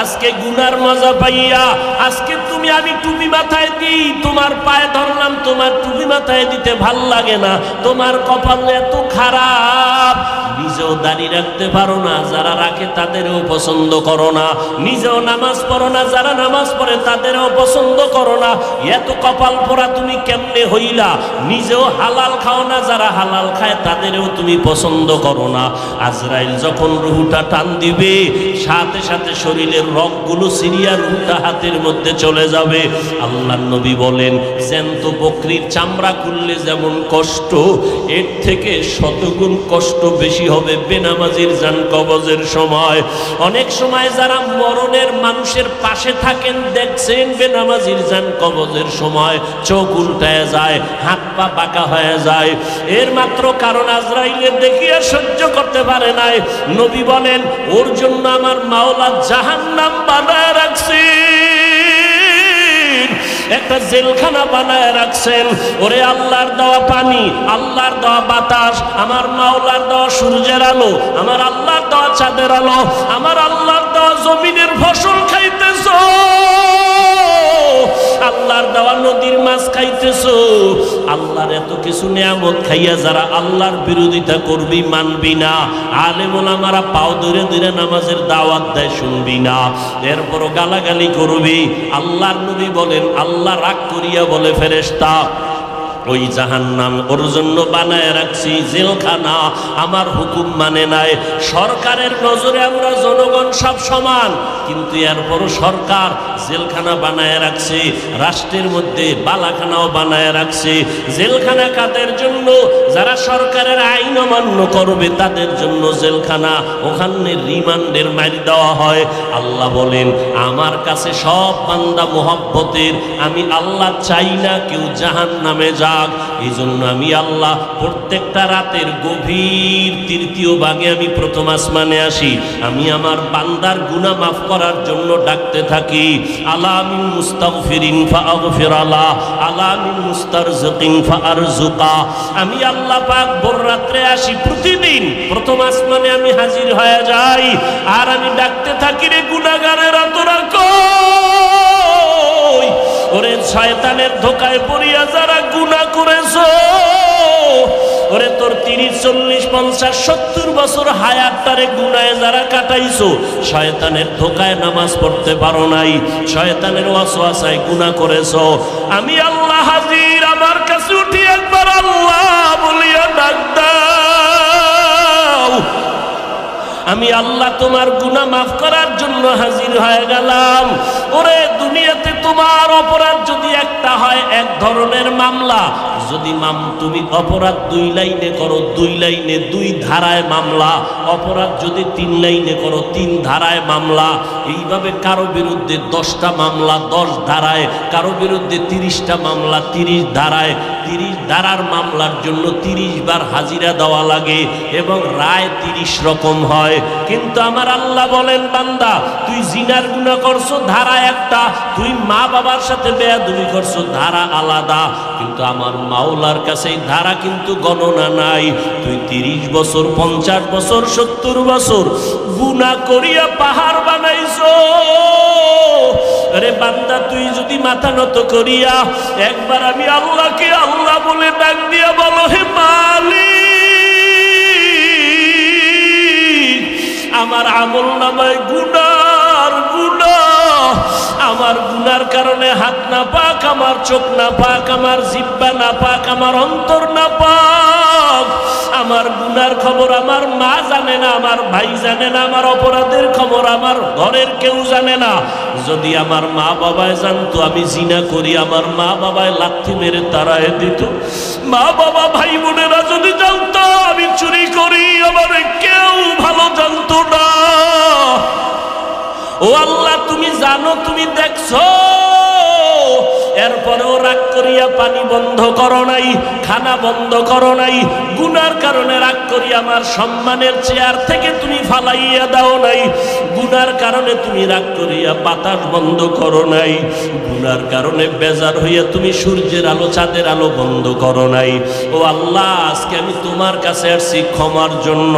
আজকে গুনার মজা পাইয়া, আজকে তুমি আমি টুপি মাথায় দিই, তোমার পায়ে ধরলাম, তোমার টুপি মাথায় দিতে ভাল লাগে না, তোমার কপাল এত খারাপ, নিজেও দাঁড়িয়ে রাখতে পারো না, যারা রাখে তাদেরও পছন্দ করো না, নিজেও নামাজ পড়ো না, যারা নামাজ পড়ে তাদেরও পছন্দ করো না, এত কপাল পোড়া তুমি কেমনে হইলা, নিজেও হালাল খাও না, যারা হালাল খায় তাদেরও তুমি পছন্দ করো না। আজরাইল যখন রুহুটা টান দিবে, সাথে সাথে শরীরের রগগুলো সিরিয়া রুহুটা হাতের মধ্যে চলে যাবে। আল্লাহর নবী বলেন জ্যান্ত বকরির চামড়া খুললে যেমন কষ্ট, এর থেকে শতগুণ কষ্ট বেশি হবে বেনামাজির জান কবজের সময়। অনেক সময় যারা মরণের মানুষের পাশে থাকেন দেখছেন, বেনামাজির জান কবজের সময় চোখ উল্টায় যায়, হাত পা বাঁকা হয়ে যায়, এর মাত্র কারণ আজরাইলের দেখিয়ে সহ্য করতে পারে নাই। নবী বলেন ওর জন্য আমার মাওলা জাহান্নাম বানায় রাখছে, একটা জেলখানা বানায় রাখছেন। ওরে আল্লাহর দেওয়া পানি, আল্লাহর দেওয়া বাতাস, আমার মাওলার দেওয়া সূর্যের আলো, আমার আল্লাহর দেওয়া চাঁদের আলো, আমার আল্লাহর দেওয়া জমিনের ফসল খাইতেছো, আল্লাহর দেওয়া নদীর মাছ খাইতেছো, আল্লাহর এত কিছু নিয়ামত খাইয়া যারা আল্লাহর বিরোধিতা করবি, মানবি না, আলেম ওলামারা পাও ধরে ধরে নামাজের দাওয়াত দেয়, শুনবি না, এরপরও গালাগালি করবি। আল্লাহর নবী বলেন আল্লাহ রাগ করিয়া বলে ফেরেশতা ওই জাহান্নাম ওর জন্য বানায় রাখছি জেলখানা, আমার হুকুম মানে নাই। সরকারের নজরে আমরা জনগণ সব সমান, কিন্তু এরপরও সরকার জেলখানা বানায় রাখছে, রাষ্ট্রের মধ্যে বালাখানাও বানায় রাখছে। জেলখানা কাদের জন্য? যারা সরকারের আইন অমান্য করবে তাদের জন্য জেলখানা, ওখানে রিমান্ডের মার দেওয়া হয়। আল্লাহ বলেন আমার কাছে সব বান্দা মোহব্বতের, আমি আল্লাহ চাই না কেউ জাহান্নামে যাক। এই জন্য আমি আল্লাহ প্রত্যেকটা রাতের গভীর তৃতীয় ভাগে আমি প্রথম আসমানে আসি, আমি আমার বান্দার গুনাহ মাফ করার জন্য ডাকতে থাকি। আলা মিন মুস্তাগফিরিন ফাগফির আলা, আলা মিন মুস্তারজিকিন ফারজুকা। আমি আল্লাহ পাক ভোর রাত্রে আসি, প্রতিদিন প্রথম আসমানে আমি হাজির হয়ে যাই, আর আমি ডাকতে থাকি রে গুনাহগারেরা তোরা কই? ওরে শয়তানের ধোকায় পড়িয়া যারা গুনাহ করেছো, ওরে তোর 30, 40, 50, 70 বছর হায়াতটারে গুনাহে যারা কাটাইছো, শয়তানের ধোকায় নামাজ পড়তে পারো নাই, শয়তানের ওয়াসওয়াসায় গুনাহ করেছো, আমি আল্লাহ হাজির, আমার কাছে উঠি একবার আল্লাহ বলিয়া ডাক দাও। আমি আল্লাহ তোমার গুনাহ মাফ করার জন্য হাজির হয়ে গেলাম। ওরে দুনিয়াতে তোমার অপরাধ যদি একটা হয়, এক ধরনের মামলা, যদি তুমি অপরাধ 2 লাইনে করো, 2 লাইনে 2 ধারায় মামলা, অপরাধ যদি 3 লাইনে করো, 3 ধারায় মামলা, এইভাবে কারো বিরুদ্ধে 10টা মামলা 10 ধারায়, কারো বিরুদ্ধে 30টা মামলা 30 ধারায়, 30 ধারার মামলার জন্য 30 বার হাজিরা দেওয়া লাগে এবং রায় 30 রকম হয়। কিন্তু আমার আল্লাহ বলেন বান্দা তুই জিনার গুনাহ করছো, ধারা একটা, তুই মা বাবার সাথে বেয়াদবি করছো, ধারা আলাদা, কিন্তু আমার মাওলার কাছে এই ধারা কিন্তু গণনা নাই। তুই 30 বছর 50 বছর 70 বছর গুনাহ করিয়া পাহাড় বানাইছো। আরে বান্দা, তুই যদি মাথা নত করিয়া একবার আমি আল্লাহকে আল্লাহ বলে ডাক দিয়া বলো, হে মালিক, আমার আমল নামায় গুনার গুনাহ, আমার গুনার কারণে হাত না পাক, আমার চোখ না পাক, আমার জিহ্বা না পাক, আমার অন্তর না পাক, আমার গুনার খবর আমার মা জানে না, আমার ভাই জানে না, আমার অপরাধের খবর আমার ঘরের কেউ জানে না। যদি আমার মা বাবায় জানতো আমি জিনা করি, আমার মা বাবায় লাথি মেরে তাড়ায় দিত। মা বাবা ভাই বোনেরা যদি জানতো আমি চুরি করি, আমার কেউ ভালো জানতো না। ও আল্লাহ, তুমি জানো, তুমি দেখছো, এরপরেও রাগ করিয়া পানি বন্ধ করো নাই, খানা বন্ধ করো নাই। গুনার কারণে রাগ করিয়া আমার সম্মানের চেয়ার থেকে তুমি ফালাইয়া দাও নাই। গুনার কারণে তুমি রাগ করিয়া বাতাস বন্ধ করো নাই। গুনার কারণে বেজার হইয়া তুমি সূর্যের আলো চাঁদের আলো বন্ধ করো নাই। ও আল্লাহ, আজকে আমি তোমার কাছে আসছি ক্ষমার জন্য।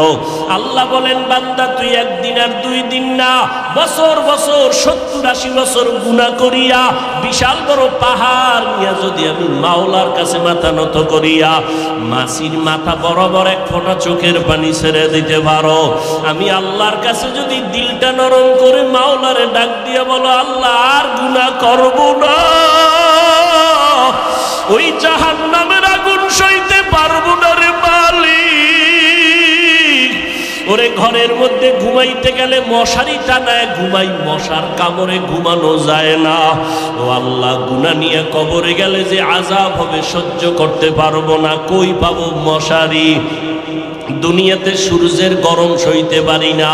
আল্লাহ বলেন, বান্দা তুই একদিন আর 2 দিন না, বছর বছর 70-80 বছর গুনাহ করিয়া বিশাল বড় পাহাড় নিয়ে যদি আমি মাওলার কাছে মাথা নত করিয়া মাসির মাথা বরাবর 1 ফোঁটা চোখের পানি ছেড়ে দিতে পারো, আমি আল্লাহর কাছে যদি দিলটা নরম করে মাওলারে ডাক দিয়ে বলো, আল্লাহ আর গুনাহ করব না, ওই জাহান্নামের আগুন সইতে পারবো না রে মালিক। ওরে ঘরের মধ্যে ঘুমাইতে গেলে মশারি টানায় ঘুমাই, মশার কামড়ে ঘুমানো যায় না। ও আল্লাহ, গুনাহ নিয়ে কবরে গেলে যে আযাব হবে সহ্য করতে পারবো না, কই পাবো মশারি? দুনিয়াতে সূর্যের গরম সইতে পারি না,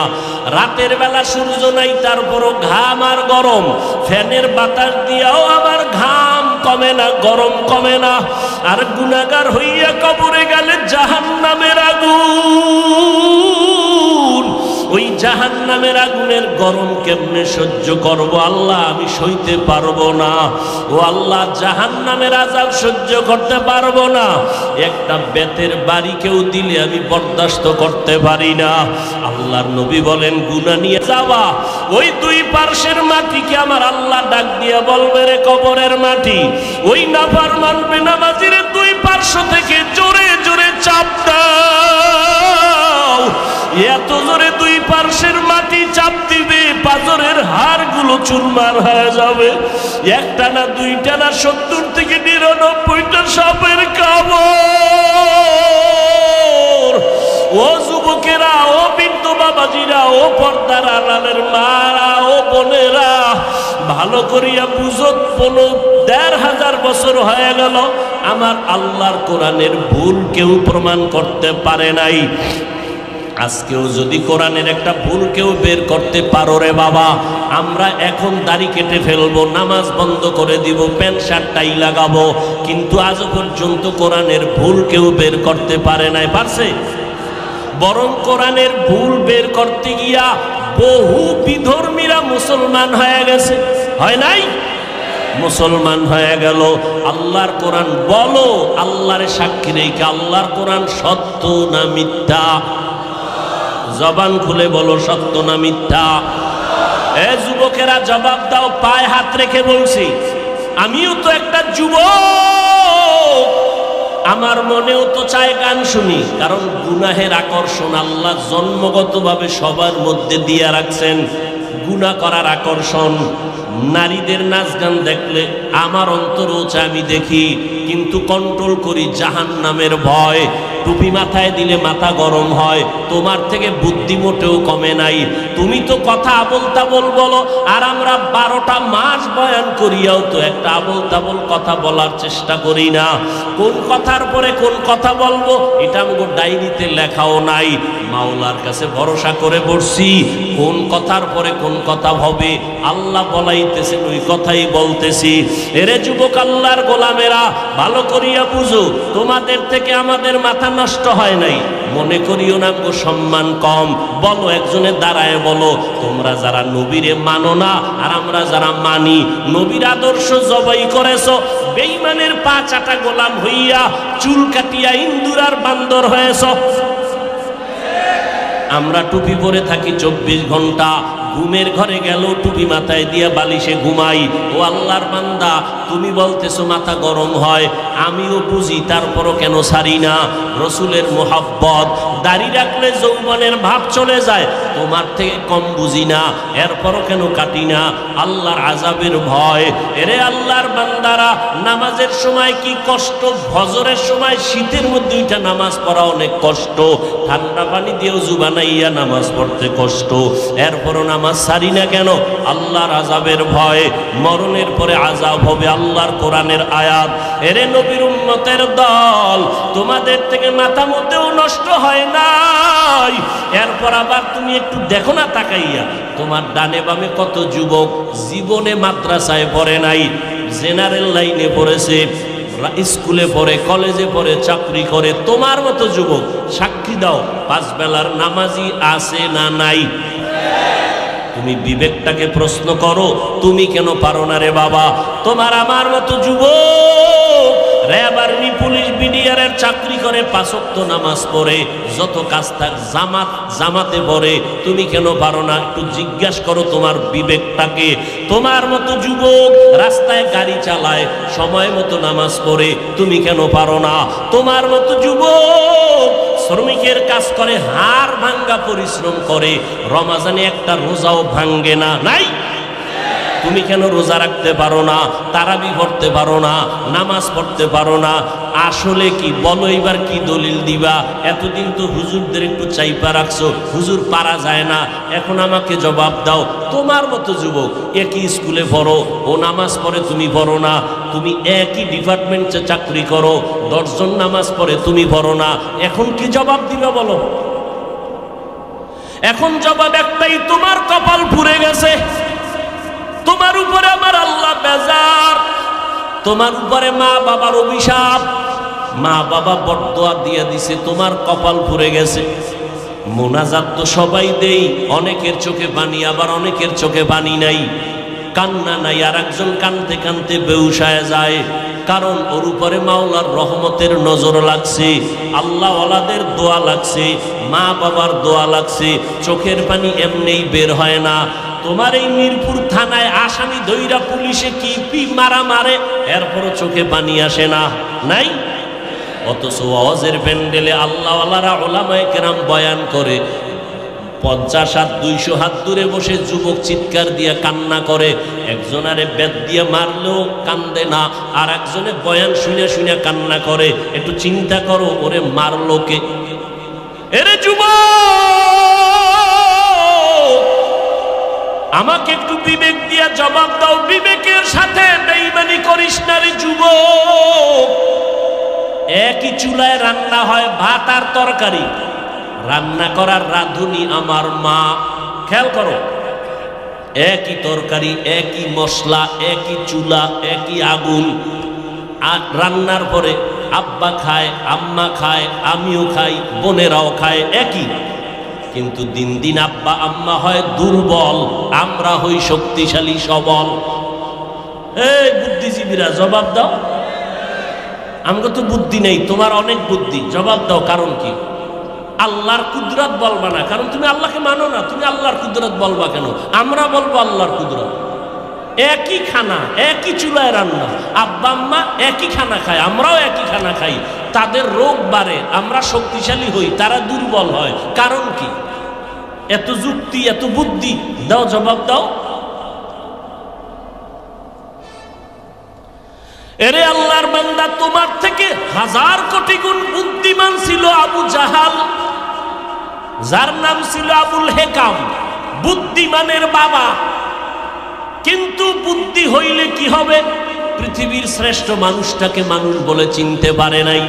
রাতের বেলা সূর্য নাই তারপরও ঘাম আর গরম, ফ্যানের বাতাস দিয়াও আমার ঘাম কমে না, গরম কমে না। আর গুনাহগার হইয়া কবরে গেলে জাহান্নামের আগুন, ওই জাহান্নামের আগুনের গরম কেমনে সহ্য করব আল্লাহ? আমি সইতে পারবো না। ও আল্লাহ, জাহান্নামের আযাব সহ্য করতে পারবো না। একটা বেতের বাড়ি কেউ দিলে আমি বরদাস্ত করতে পারি না। আল্লাহর নবী বলেন, গুনাহ নিয়ে যাওয়া ওই 2 পার্শ্বের মাটিকে আমার আল্লাহ ডাক দিয়ে বলবে, রে কবরের মাটি, ওই নাফরমান বেনামাজির 2 পার্শ্ব থেকে জোরে জোরে চাপ দাও। এত জোরে 2 পার্শ্বের মাটি চাপ দিবে, পাজরের হাড়গুলো চুরমার হয়ে যাবে। একটা না, 2টা না, 70 থেকে 99টা সাপের কামড়। ও যুবকেরা, ও বৃদ্ধ বাবাজিরা, ও পর্দার আড়ালের মারা, ও বোনেরা, ভালো করিয়া বুঝো, 15,500 বছর হয়ে গেল আমার আল্লাহর কোরআনের ভুল কেউ প্রমাণ করতে পারে নাই। আজকেও যদি কোরআনের একটা ভুল কেউ বের করতে পারো রে বাবা, আমরা এখন দাড়ি কেটে ফেলবো, নামাজ বন্ধ করে দিব, প্যান্ট শার্ট টাই লাগাবো, কিন্তু আজ পর্যন্ত কোরআনের ভুল কেউ বের করতে পারে নাই। পারছে? বরং কোরআনের ভুল বের করতে গিয়া বহু বিধর্মীরা মুসলমান হয়ে গেছে, হয় নাই? মুসলমান হয়ে গেল। আল্লাহর কোরআন বলো, আল্লাহর সাক্ষী রেখে, আল্লাহর কোরআন সত্য না মিথ্যা? জবান খুলে বলো, সত্য না মিথ্যা? এ যুবকেরা জবাব দাও, পায়ে হাত রেখে বলছি, আমিও তো একটা যুবক, আমার মনেও তো চায় গান শুনি, কারণ গুনাহের আকর্ষণ আল্লাহ জন্মগতভাবে সবার মধ্যে দিয়ে রাখছেন। গুনাহ করার আকর্ষণ, নারীদের নাচ গান দেখলে আমার অন্তরও চায় আমি দেখি, কিন্তু কন্ট্রোল করি জাহান্নামের ভয়। টুপি মাথায় দিলে মাথা গরম হয়, তোমার থেকে বুদ্ধি মোটেও কমে নাই। তুমি তো কথা আবল তাবল বলো, আর আমরা 12টা মাস বয়ান করিয়াও তো একটা আবল তাবল কথা বলার চেষ্টা করি না। কোন কথার পরে কোন কথা বলবো এটা আমাকে ডায়েরিতে লেখাও নাই। মাওলার কাছে ভরসা করে বসছি, কোন কথার পরে কোন কথা হবে আল্লাহ বলাইতেছেন ওই কথাই বলতেছি। এরে যুবক আল্লাহর গোলামেরা, ভালো করিয়া বুঝো, তোমাদের থেকে আমাদের মাথা নষ্ট হয় নাই। মনে করিও না গো সম্মান কম। বলো, একজনের দাঁড়ায় বলো, তোমরা যারা নবীরে মানো না আর আমরা যারা মানি, নবীর আদর্শ জবাই করেছো, বেঈমানের পা চাটা গোলাম হইয়া চুল কাটিয়া ইন্দুর আর বান্দর হয়েছ। আমরা টুপি পরে থাকি 24 ঘন্টা, ঘুমের ঘরে গেল টুপি মাথায় দিয়া বালিশে ঘুমাই। ও আল্লাহর বান্দা, তুমি বলতেছো মাথা গরম হয়, আমিও বুঝি, তারপরও কেন ছাড়ি না? রসুলের মোহাব্বত, দাড়ি রাখলে যৌবনের ভাব চলে যায়, তোমার থেকে কম বুঝি না, এরপরও কেন কাটি না? আল্লাহর আযাবের ভয়। এরে আল্লাহর বান্দারা, নামাজের সময় কি কষ্ট, ফজরের সময় শীতের মধ্যে উঠা নামাজ পড়া অনেক কষ্ট, ঠান্ডা পানি দিয়ে ওযু বানাইয়া নামাজ পড়তে কষ্ট, এরপরও নামাজ ছাড়ি না কেন? আল্লাহর আযাবের ভয়। মরণের পরে আযাব হবে, আল্লাহর কোরআনের আয়াত। এরে নবীর উম্মতের দল, তোমাদের থেকে মাথা মতেও নষ্ট হয় নাই। এরপর আবার তুমি একটু দেখো না তাকাইয়া, তোমার ডানে বামে কত যুবক জীবনে মাদ্রাসায় পড়ে নাই, জেনারেল লাইনে পড়েছে, স্কুলে পড়ে, কলেজে পড়ে, চাকরি করে। তোমার মতো যুবক, সাক্ষী দাও, 5 বেলার নামাজি আছে না নাই? তুমি বিবেকটাকে প্রশ্ন করো, তুমি কেন পারো না রে বাবা? তোমার আমার মতো যুবক র্যাব, আর্মি, পুলিশ, বিডিআরের চাকরি করে, 5 ওয়াক্ত নামাজ পড়ে, যত কাজ থাক জামাতে পড়ে, তুমি কেন পারো না? একটু জিজ্ঞাসা করো তোমার বিবেকটাকে। তোমার মতো যুবক রাস্তায় গাড়ি চালায়, সময় মতো নামাজ পড়ে, তুমি কেন পারো না? তোমার মতো যুবক শ্রমিকের কাজ করে, হাড় ভাঙ্গা পরিশ্রম করে, রমাজানে একটা রোজাও ভাঙ্গে না, নাই? তুমি কেন রোজা রাখতে পারো না, তারাবি পড়তে পারো না, নামাজ পড়তে পারো না? আসলে কি বলো, এবার কি দলিল দিবা? এতদিন তো হুজুরদের একটু চাইপা রাখছো, হুজুর পারা যায় না, এখন আমাকে জবাব দাও। তোমার মতো যুবক একই স্কুলে পড়ো, ও নামাজ পড়ে, তুমি পড়ো না। তুমি একই ডিপার্টমেন্টে চাকরি করো, 10 জন নামাজ পড়ে, তুমি পড়ো না। এখন কি জবাব দিবা বলো? এখন জবাব একটাই, তোমার কপাল পুড়ে গেছে, তোমার উপরে আমার আল্লাহ বেজার, তোমার উপরে মা বাবার অভিশাপ, মা বাবা বরদোয়া দিয়ে দিছে, তোমার কপাল পুড়ে গেছে। মোনাজাত তো সবাই দেই, অনেকের চোখে পানি, আবার অনেকের চোখে পানি নাই, কান্না নাই, আর একজন কানতে কানতে বেহুশায় যায়, কারণ ওর উপরে মাওলার রহমতের নজর লাগছে, আল্লাহ ওয়ালাদের দোয়া লাগছে, মা বাবার দোয়া লাগছে, চোখের পানি এমনিই বের হয় না। তোমার এই মিরপুর থানায় আসামি ধইরা পুলিশে কি মারা মারে, এরপরও চোখে পানি আসে না, নাই? অথচ ওয়াজের প্যান্ডেলে আল্লাহওয়ালারা উলামায়ে কেরাম বয়ান করে, 50 হাত 200 হাত দূরে বসে যুবক চিৎকার দিয়া কান্না করে, একজনারে বেত দিয়ে মারলেও কান্দে না, আর একজনে বয়ান শুনে শুনে কান্না করে। একটু চিন্তা করো, ওরে মারলো কে? এরে যুবক, আমাকে একটু বিবেক দিয়া জবাব দাও, বিবেকের সাথে বেঈমানি করিস না রে যুবক। একই চুলায় রান্না হয় ভাত আর তরকারি, রান্না করার রাঁধুনি আমার মা, খেয়াল করো, একই তরকারি, একই মশলা, একই চুলা, একই আগুন, আর রান্নার পরে আব্বা খায়, আম্মা খায়, আমিও খাই, বোনেরাও খায়, একই। কিন্তু দিন দিন আব্বা আম্মা হয় দুর্বল, আমরা হই শক্তিশালী সবল। এই বুদ্ধিজীবীরা জবাব দাও, আমাকে তো বুদ্ধি নেই, তোমার অনেক বুদ্ধি, জবাব দাও, কারণ কি? আল্লাহর কুদরত বলবা না, কারণ তুমি আল্লাহকে মানো না, তুমি আল্লাহর কুদরত বলবা কেন? আমরা বলবো আল্লাহর কুদরত। একই খানা, একই চুলায় রান্না, আব্বা আম্মা একই খানা খায়, আমরাও একই খানা খাই, তাদের রোগ বাড়ে, আমরা শক্তিশালী হই, তারা দুর্বল হয়, কারণ কি? এত যুক্তি, এত বুদ্ধি, দাও জবাব দাও। এরে আল্লাহর বান্দা, তোমার থেকে 1000 কোটি গুণ বুদ্ধিমান ছিল আবু জাহাল, যার নাম ছিল আবুল হেকাম, বুদ্ধিমানের বাবা। কিন্তু বুদ্ধি হইলে কি হবে? পৃথিবীর শ্রেষ্ঠ মানুষটাকে মানুষ বলে চিনতে পারে নাই।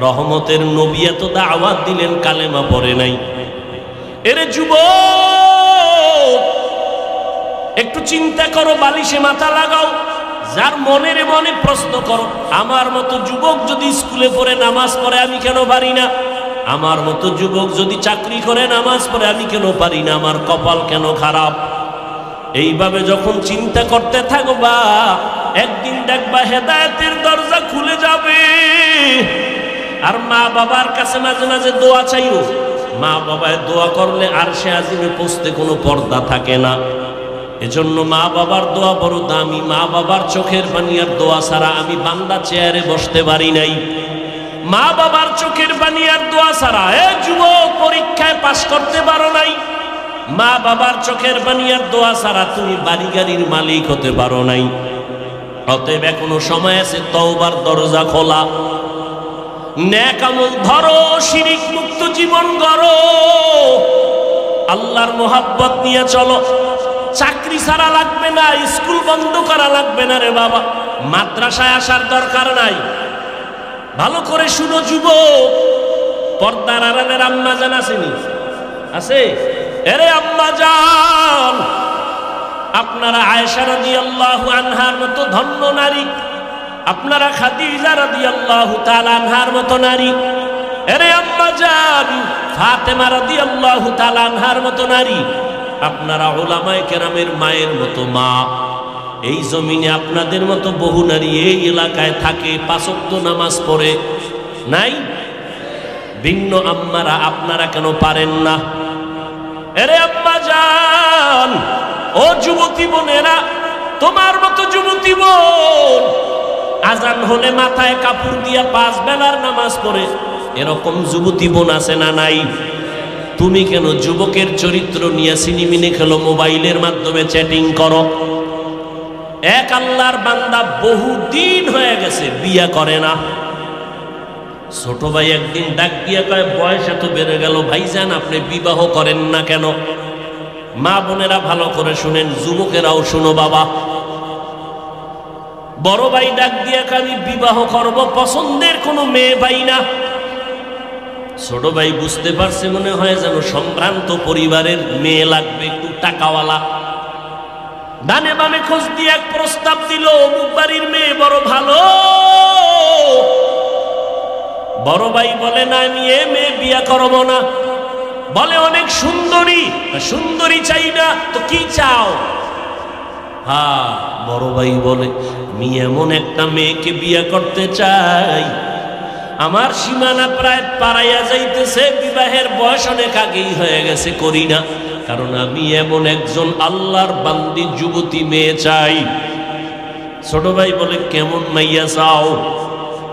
রহমতের নবী এত দাওয়াত দিলেন, কালেমা পড়ে নাই। এরে যুবক, একটু চিন্তা করো, বালিশে মাথা লাগাও, যার মনের মনে প্রশ্ন করো, আমার মতো যুবক যদি স্কুলে পড়ে নামাজ পড়ে আমি কেন পারি না? আমার মতো যুবক যদি চাকরি করে নামাজ পড়ে আমি কেন পারি না? আমার কপাল কেন খারাপ? এইভাবে যখন চিন্তা করতে থাকবা, একদিন দেখবা হেদায়েতের দরজা খুলে যাবে। আর মা বাবার কাছে মাঝে মাঝে দোয়া চাইও। মা বাবায় দোয়া করলে আরশে আজিমে পৌঁছতে কোনো পর্দা থাকে না। এজন্য মা বাবার দোয়া বড় দামি। মা বাবার চোখের পানি আর দোয়া ছাড়া আমি বান্দা চেয়ারে বসতে পারি নাই। মা বাবার চোখের পানি আর দোয়া ছাড়া যুবক পরীক্ষায় পাশ করতে পারো নাই। মা বাবার চোখের পানি আর দোয়া ছাড়া তুমি বাড়ি গাড়ির মালিক হতে পারো নাই। অতএব এখনো সময় আছে, তওবার দরজা খোলা। নেক আমল ধরো, শিরিক মুক্ত জীবন গড়ো, আল্লাহর মোহাব্বত নিয়ে চলো। চাকরি ছাড়া লাগবে না, স্কুল বন্ধ করা লাগবে না রে বাবা, মাদ্রাসায় আসার দরকার নাই। ভালো করে শুনো যুবক, পর্দার আড়ালের আম্মা জান আসেনি? আছে? এরে আম্মা জান, আপনারা আয়েশা রাদিয়াল্লাহু আনহার মতো ধন্য নারী, আপনারা খাদিজা রাদিয়াল্লাহু তাআলা আনহার মতো নারী, এরে আম্মা জান ফাতেমা রাদিয়াল্লাহু তাআলা আনহার মতো নারী, আপনারা উলামায়ে কেরামের মায়ের মতো মা। এই জমিনে আপনাদের মতো বহু নারী এই এলাকায় থাকে, পাঁচ ওয়াক্ত নামাজ পড়ে নাই? ভিন্ন আম্মারা আপনারা কেন পারেন না? এরে আম্মা জান, ও যুবতী বোনেরা, তোমার মতো যুবতী বোন আজান হলে মাথায় কাপড় দিয়া 5 বেলার নামাজ পড়ে, এরকম যুবতী বোন আছে না নাই? তুমি কেন যুবকের চরিত্র নিয়ে সিনেমিনে খেলো, মোবাইলের মাধ্যমে চ্যাটিং করো? এক আল্লাহর বান্দা বহু দিন হয়ে গেছে বিয়া করে না। ছোট ভাই একদিন ডাক দিয়া কয়, বয়স এত বেড়ে গেল ভাইজান, আপনি বিবাহ করেন না কেন? মা বোনেরা ভালো করে শুনেন, যুবকেরাও শুনো বাবা। বড় ভাই ডাক দিয়া কয়, আমি বিবাহ করব, পছন্দের কোনো মেয়ে পাই না। ছোট ভাই বুঝতে পারছে, মনে হয় যেন সম্ভ্রান্ত পরিবারের মেয়ে লাগবে, একটু টাকাওয়ালা। ডানে বামে খোঁজ দিয়ে এক প্রস্তাব দিল, অমুক বাড়ির মেয়ে বড় ভালো। বড় ভাই বলে, না আমি এ মেয়ে বিয়া করব না। বলে অনেক সুন্দরী, সুন্দরী চাই না তো কি চাও? হ্যাঁ, বড় ভাই বলে, আমি এমন একটা মেয়েকে বিয়া করতে চাই, আমার সীমানা প্রায় পারাইয়া যাইতেছে, বিবাহের বয়স অনেক আগেই হয়ে গেছে, করি না, কারণ আমি এমন একজন আল্লাহর বান্দি যুবতী মেয়ে চাই। ছোট ভাই বলে, কেমন মাইয়া চাও?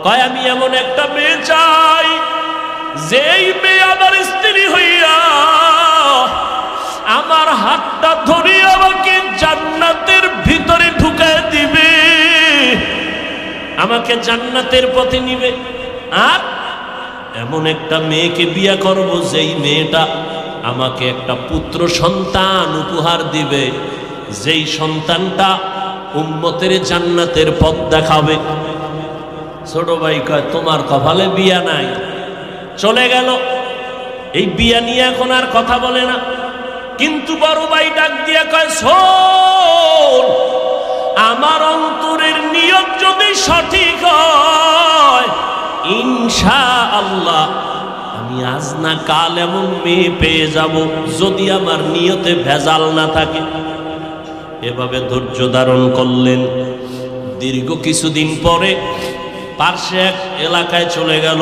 কয়, আমি এমন একটা মেয়ে চাই, যেই মেয়ে আমার স্ত্রী হইয়া আমার হাতটা ধরে আমাকে জান্নাতের ভিতরে ঢুকায় দিবে, আমাকে জান্নাতের পথে নিবে। আর এমন একটা মেয়েকে বিয়া করব, যেই মেয়েটা আমাকে একটা পুত্র সন্তান উপহার দিবে, যেই সন্তানটা উম্মতের জান্নাতের পথ দেখাবে। ছোট ভাই কয়, তোমার কপালে বিয়া নাই। চলে গেল। এই বিয়া নিয়ে এখন আর কথা বলে না। কিন্তু বড় ভাই ডাক দিয়া কয়, শোন, আমার অন্তরের নিয়ত যদি সঠিক হয়, ইনশাআল্লাহ আমি আজ না কাল এমন মেয়ে পেয়ে যাব, যদি আমার নিয়তে ভেজাল না থাকে। এভাবে ধৈর্য ধারণ করলেন। দীর্ঘ কিছুদিন পরে পার্শ্বে এক এলাকায় চলে গেল,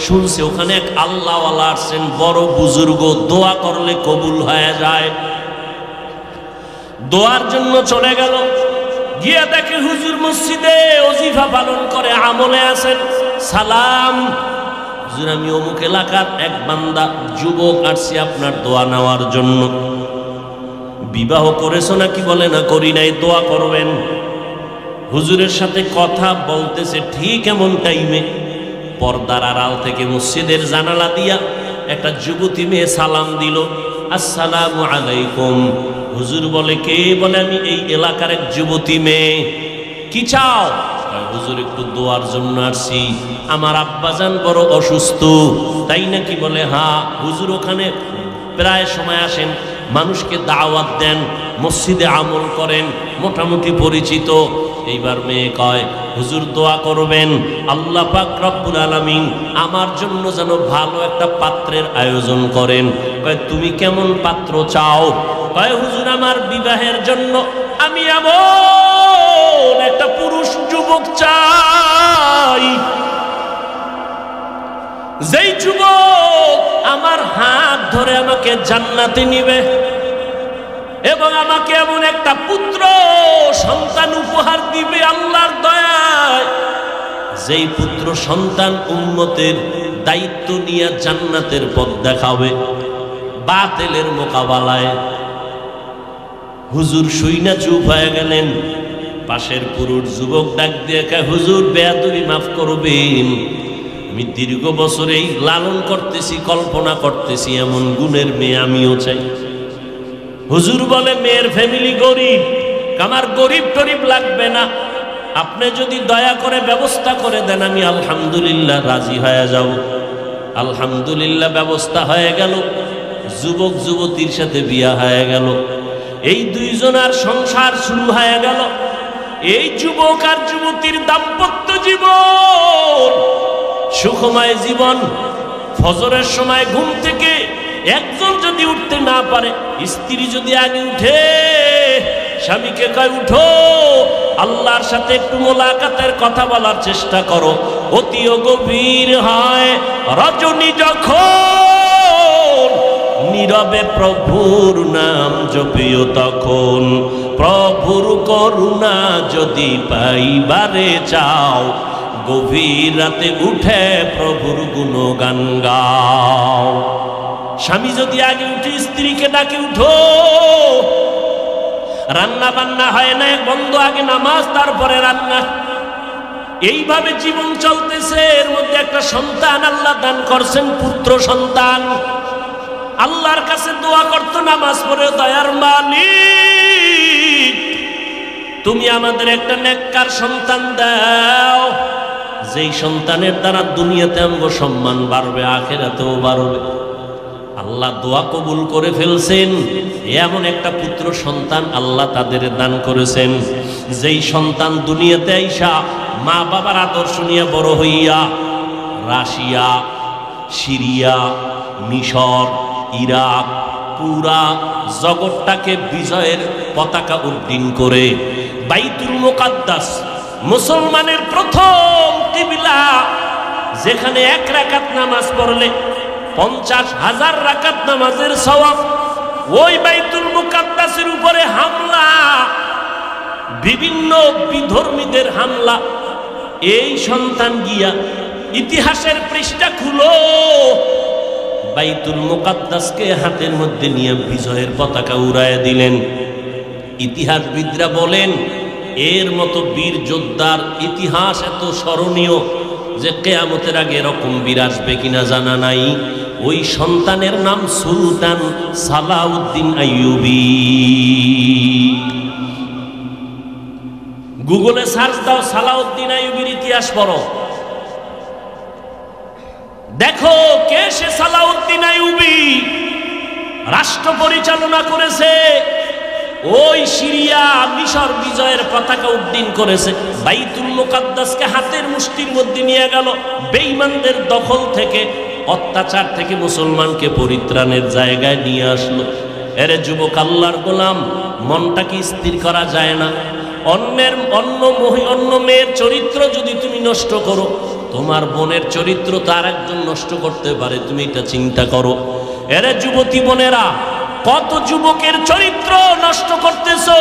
শুনছে ওখানে এক আল্লাহওয়ালা আসছেন, বড় বুজুর্গ, দোয়া করলে কবুল হয়ে যায়। দোয়ার জন্য চলে গেল। গিয়ে দেখে হুজুর মসজিদে ওজিফা পালন করে, আমলে আছেন। সালাম, হুজুর আমি অমুক এলাকার এক বান্দা যুবক, আসছি আপনার দোয়া নেওয়ার জন্য। বিবাহ করেছো নাকি? বলে না, করি নাই, দোয়া করবেন। হুজুরের সাথে কথা বলতেছে, ঠিক এমন টাইমে পর্দার আড়াল থেকে মসজিদের জানালা দিয়া একটা যুবতী মেয়ে সালাম দিল, আসসালামু আলাইকুম। হুজুর বলে, কে? বলে, আমি এই এলাকার এক যুবতী মেয়ে। কি চাও? হুজুর একটু দোয়ার জন্য আসছি, আমার আব্বাজান বড় অসুস্থ। তাই নাকি? বলে হ্যাঁ। হুজুর ওখানে প্রায় সময় আসেন, মানুষকে দাওয়াত দেন, মসজিদে আমল করেন, মোটামুটি পরিচিত। এইবার মেয়ে কয় হুজুর দোয়া করবেন আল্লাহ পাক রব্বুল আলামিন আমার জন্য যেন ভালো একটা পাত্রের আয়োজন করেন। কয় তুমি কেমন পাত্র চাও? কয় হুজুর আমার বিবাহের জন্য আমি এমন একটা পুরুষ যুবক চাই, যেই যুবক আমার হাত ধরে আমাকে জান্নাতে নিবে এবং আমাকে এমন একটা পুত্র সন্তান উপহার দিবে আল্লাহর দয়ায়, যেই পুত্র সন্তান উম্মতের দায়িত্ব নিয়ে জান্নাতের পথ দেখাবে বাতিলের মোকাবেলায়। হুজুর শুইনা চুপ হয়ে গেলেন। পাশের পুরুষ যুবক ডাক দিয়ে কয় হুজুর বেয়াদবি মাফ করবেন, আমি দীর্ঘ বছর এই লালন করতেছি, কল্পনা করতেছি এমন গুণের মেয়ে আমিও চাই। হুজুর বলে মেয়ের ফ্যামিলি গরিব, আমার গরিব টরিব লাগবে না, আপনি যদি দয়া করে ব্যবস্থা করে দেন আমি আলহামদুলিল্লাহ রাজি হয়ে যাব। আলহামদুলিল্লাহ ব্যবস্থা হয়ে গেল, যুবক যুবতীর সাথে বিয়া হয়ে গেল। এই দুইজনার সংসার শুরু হয়ে গেল। এই যুবক আর যুবতীর দাম্পত্য জীবন সুখময় জীবন। ফজরের সময় ঘুম থেকে একজন যদি উঠতে না পারে, স্ত্রী যদি আগে উঠে স্বামীকে কয় উঠো, আল্লাহর সাথে একটু মোলাকাতের কথা বলার চেষ্টা করো। অতিও গভীর হয় রজনী যখন, নীরবে প্রভুর নাম জপিও তখন। প্রভুর করুণা যদি পাইবারে চাও, গভীর রাতে উঠে প্রভুর গুণগান গাও। স্বামী যদি আগে উঠে স্ত্রীকে ডাকে উঠো, রান্না বান্না হয় না, বন্ধ আগে নামাজ তারপরে রান্না, এইভাবে জীবন চলতেছে। এর মধ্যে একটা সন্তান আল্লাহ দান করছেন, পুত্র সন্তান। আল্লাহর কাছে দোয়া করতো নামাজ পড়ে, দয়ার মালিক তুমি আমাদের একটা নেককার সন্তান দাও, যেই সন্তানের দ্বারা দুনিয়াতে আমগো সম্মান বাড়বে, আখিরাতেও বাড়বে। আল্লাহ দোয়া কবুল করে ফেলছেন। এমন একটা পুত্র সন্তান আল্লাহ তাদের দান করেছেন, যেই সন্তান দুনিয়াতে আইসা মা বাবার আদর্শ নিয়ে বড় হইয়া রাশিয়া, সিরিয়া, মিশর, ইরাক পুরা জগৎটাকে বিজয়ের পতাকা উড্ডীন করে বাইতুল মুকাদ্দাস মুসলমানের প্রথম কিবলা, যেখানে এক রাকাত নামাজ পড়লে 50,000 রাকাত নামাজের সওয়াব। ওই বাইতুল মুকাদ্দাসের উপরে হামলা, বিভিন্ন বিধর্মীদের হামলা। এই সন্তান গিয়া ইতিহাসের পৃষ্ঠা খুলো, বাইতুল মুকাদ্দাসকে হাতের মধ্যে নিয়ে বিজয়ের পতাকা উড়াইয়া দিলেন। ইতিহাসবিদরা বলেন এর মতো বীর যোদ্ধার ইতিহাস এত স্মরণীয় যে কিয়ামতের আগে এরকম বীর আসবে কিনা জানা নাই। ওই সন্তানের নাম সুলতান সালাউদ্দিন আইয়ুবী। গুগলে সার্চ দাও, সালাউদ্দিন আইয়ুবীর ইতিহাস পড়ো, দেখো কে সে সালাউদ্দিন আইয়ুবী। রাষ্ট্র পরিচালনা করেছে, ওই সিরিয়া মিশর বিজয়ের পতাকা উড্ডীন করেছে, বাইতুল মুকাদ্দাসকে হাতের মুষ্টির মধ্যে নিয়ে গেল, বেঈমানদের দখল থেকে, অত্যাচার থেকে মুসলমানকে পরিত্রাণের জায়গায় নিয়ে আসলো। এরে যুবক আল্লাহর গোলাম, মনটা কি স্থির করা যায় না? অন্য মেয়ের চরিত্র যদি তুমি নষ্ট করো, তোমার বোনের চরিত্র তার একজন নষ্ট করতে পারে, তুমি এটা চিন্তা করো। এরে যুবতী বোনেরা, কত যুবকের চরিত্র নষ্ট করতেছো।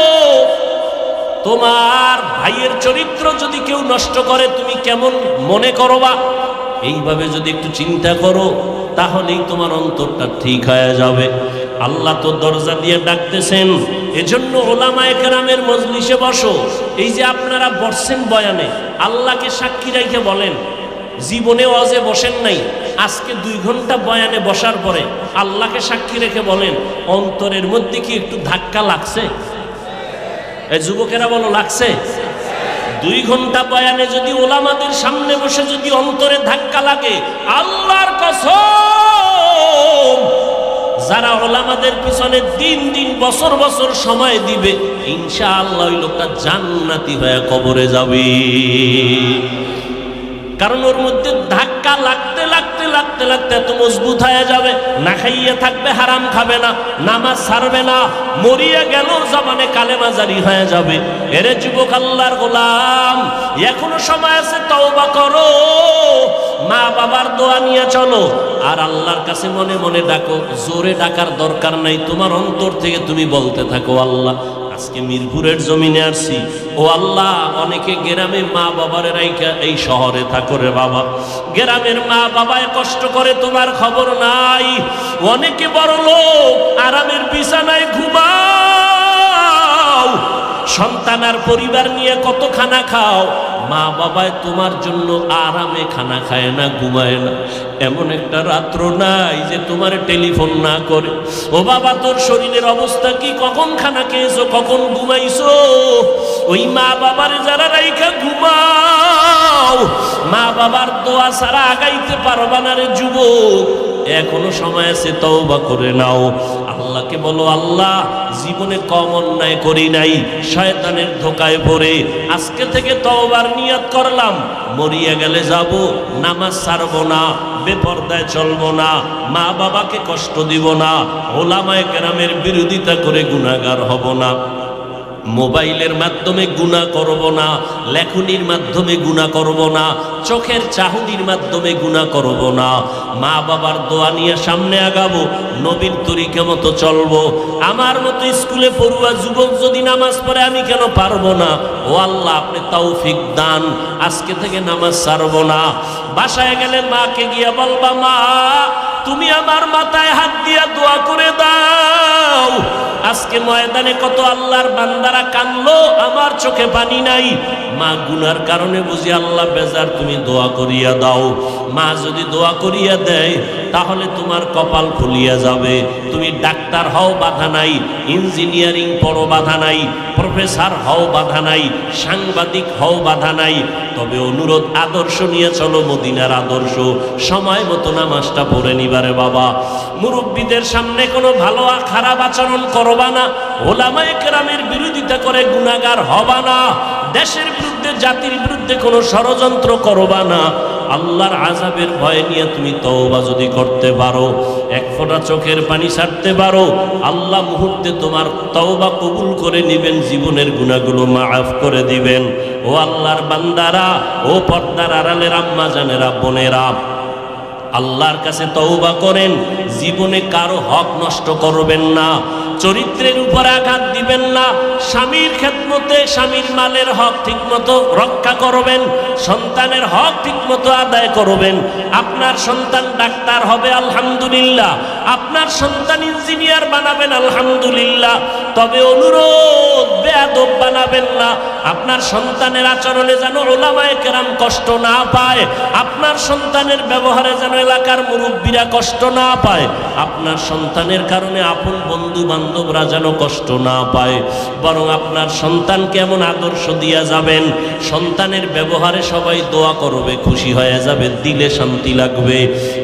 তোমার ভাইয়ের চরিত্র যদি কেউ নষ্ট করে তুমি কেমন মনে করবা? এইভাবে যদি একটু চিন্তা করো, তাহলেই তোমার অন্তরটা ঠিক হয়ে যাবে। আল্লাহ তো দরজা দিয়ে ডাকতেছেন। এজন্য ওলামায়ে কেরামের মজলিসে বসো। এই যে আপনারা বসছেন বয়ানে, আল্লাহকে সাক্ষী রেখে বলেন, জীবনে ওয়াজে বসেন নাই, আজকে 2 ঘন্টা বয়ানে বসার পরে আল্লাহকে সাক্ষী রেখে বলেন, অন্তরের মধ্যে কি একটু ধাক্কা লাগছে? এই যুবকেরা বলো, লাগছে? 2 ঘন্টা বয়ানে যদি ওলামাদের সামনে বসে যদি অন্তরে ধাক্কা লাগে, আল্লাহর কসম, যারা ওলামাদের পিছনে দিন দিন বছর বছর সময় দিবে, ইনশাআল্লাহ ওই লোকটা জান্নাতি হয়ে কবরে যাবে। কারণ ওর মধ্যে ধাক্কা লাগতে লাগতে লাগতে লাগতে এত মজবুত হয়ে যাবে, না খাইয়ে থাকবে, হারাম খাবে না, নামাজ ছাড়বে না, মরিয়া গেল জবানে কালেমা জারি হয়ে যাবে। এরে যুবক, আল্লাহর গোলাম, এখনো সময় আছে, তওবা করো, মা বাবার দোয়া নিয়ে চলো, আর আল্লাহর কাছে মনে মনে ডাকো। জোরে ডাকার দরকার নাই, তোমার অন্তর থেকে তুমি বলতে থাকো, আল্লাহ আজকে মিরপুরের জমিনে আসছি, ও আল্লাহ, অনেকে গ্রামে মা বাবার রাইখা এই শহরে থাকো রে বাবা, গ্রামের মা বাবায় কষ্ট করে, তোমার খবর নাই। অনেকে বড় লোক, আরামের বিছানায় ঘুমাও, সন্তান আর পরিবার নিয়ে কত খানা খাও, মা বাবায় তোমার জন্য আরামে খানা খায় না, ঘুমায় না। এমন একটা রাত্র নাই যে তোমার টেলিফোন না করে, ও বাবা তোর শরীরের অবস্থা কি, কখন খানা খেয়েছো, কখন ঘুমাইছো। ওই মা বাবার যারা রাইখা ঘুমাও, মা বাবার দোয়া ছাড়া আগাইতে পারবা না রে যুবক। এখনো সময় আছে, তওবা করে নাও। আল্লাহকে বলো, আল্লাহ জীবনে কম অন্যায় করি নাই, শয়তানের ধোকায় পড়ে আজকে থেকে তওবার নিয়ত করলাম, মরিয়া গেলে যাব, নামাজ ছাড়বো না, বেপরদায় চলবো না, মা বাবাকে কষ্ট দিব না, ওলামায়ে কেরামের বিরোধিতা করে গুনাহগার হব না, মোবাইলের মাধ্যমে গুনাহ করব না, লেখনির মাধ্যমে গুনাহ করব না, চোখের চাহনির মাধ্যমে গুনাহ করব না, মা বাবার দোয়া নিয়ে সামনে আগাবো, নবীর তরিকা মতো চলবো। আমার মতো স্কুলে পড়ুয়া যুবক যদি নামাজ পড়ে, আমি কেন পারবো না? ও আল্লাহ, আপনি তৌফিক দান, আজকে থেকে নামাজ ছাড়বো না। বাসায় গেলে মাকে গিয়া বলবা, মা তুমি আমার মাথায় হাত দিয়া দোয়া করে দাও। আজকে ময়দানে কত আল্লাহর বান্দারা কানলো, আমার চোখে পানি নাই, মা গুনার কারণে বুঝি আল্লাহ বেজার, তুমি দোয়া করিয়া দাও। মা যদি দোয়া করিয়া দেয়, তাহলে তোমার কপাল খুলিয়া যাবে। তুমি ডাক্তার হও, বাধা নাই, ইঞ্জিনিয়ারিং পড়ো, বাধা নাই, প্রফেসর হও, বাধা নাই, সাংবাদিক হও, বাধা নাই। তবে অনুরোধ, আদর্শ নিয়ে চলো, মদিনার আদর্শ। সময় মতো নামাজটা পড়ে নিবারে বাবা। মুরব্বীদের সামনে কোনো ভালো খারাপ আচরণ করবা না, ওলামায়ে কেরামের বিরোধিতা করে গুনাহগার হবা না, দেশের বিরুদ্ধে, জাতির বিরুদ্ধে কোনো ষড়যন্ত্র করবা না। আল্লাহর আযাবের ভয় নিয়ে তুমি তওবা যদি করতে পারো, এক ফোঁটা চোখের পানি ছাড়তে পারো, আল্লাহ মুহূর্তে তোমার তওবা কবুল করে নেবেন, জীবনের গুনাহগুলো মাফ করে দিবেন। ও আল্লাহর বান্দারা, ও পর্দার আড়ালের আম্মা জানেরা, বোনেরা, আল্লাহর কাছে তওবা করেন, জীবনে কারো হক নষ্ট করবেন না, চরিত্রের উপর আঘাত দিবেন না, স্বামীর খেদমতে স্বামীর মালের হক ঠিকমতো রক্ষা করবেন, সন্তানের হক ঠিকমতো আদায় করবেন। আপনার সন্তান ডাক্তার হবে, আলহামদুলিল্লাহ, আপনার সন্তান ইঞ্জিনিয়ার বানাবেন, আলহামদুলিল্লাহ, তবে অনুরোধ, বেয়াদব বানাবেন না। আপনার সন্তানের আচরণে যেন ওলামায়ে কেরাম কষ্ট না পায়, আপনার সন্তানের ব্যবহারে যেন এলাকার মুরব্বীরা কষ্ট না পায়, আপনার সন্তানের কারণে আপন বন্ধু বান্ধবরা যেন কষ্ট না পায়। বরং আপনার সন্তানকে এমন আদর্শ দিয়া যাবেন, সন্তানের ব্যবহারে সবাই দোয়া করবে, খুশি হয়ে যাবে, দিলে শান্তি লাগবে।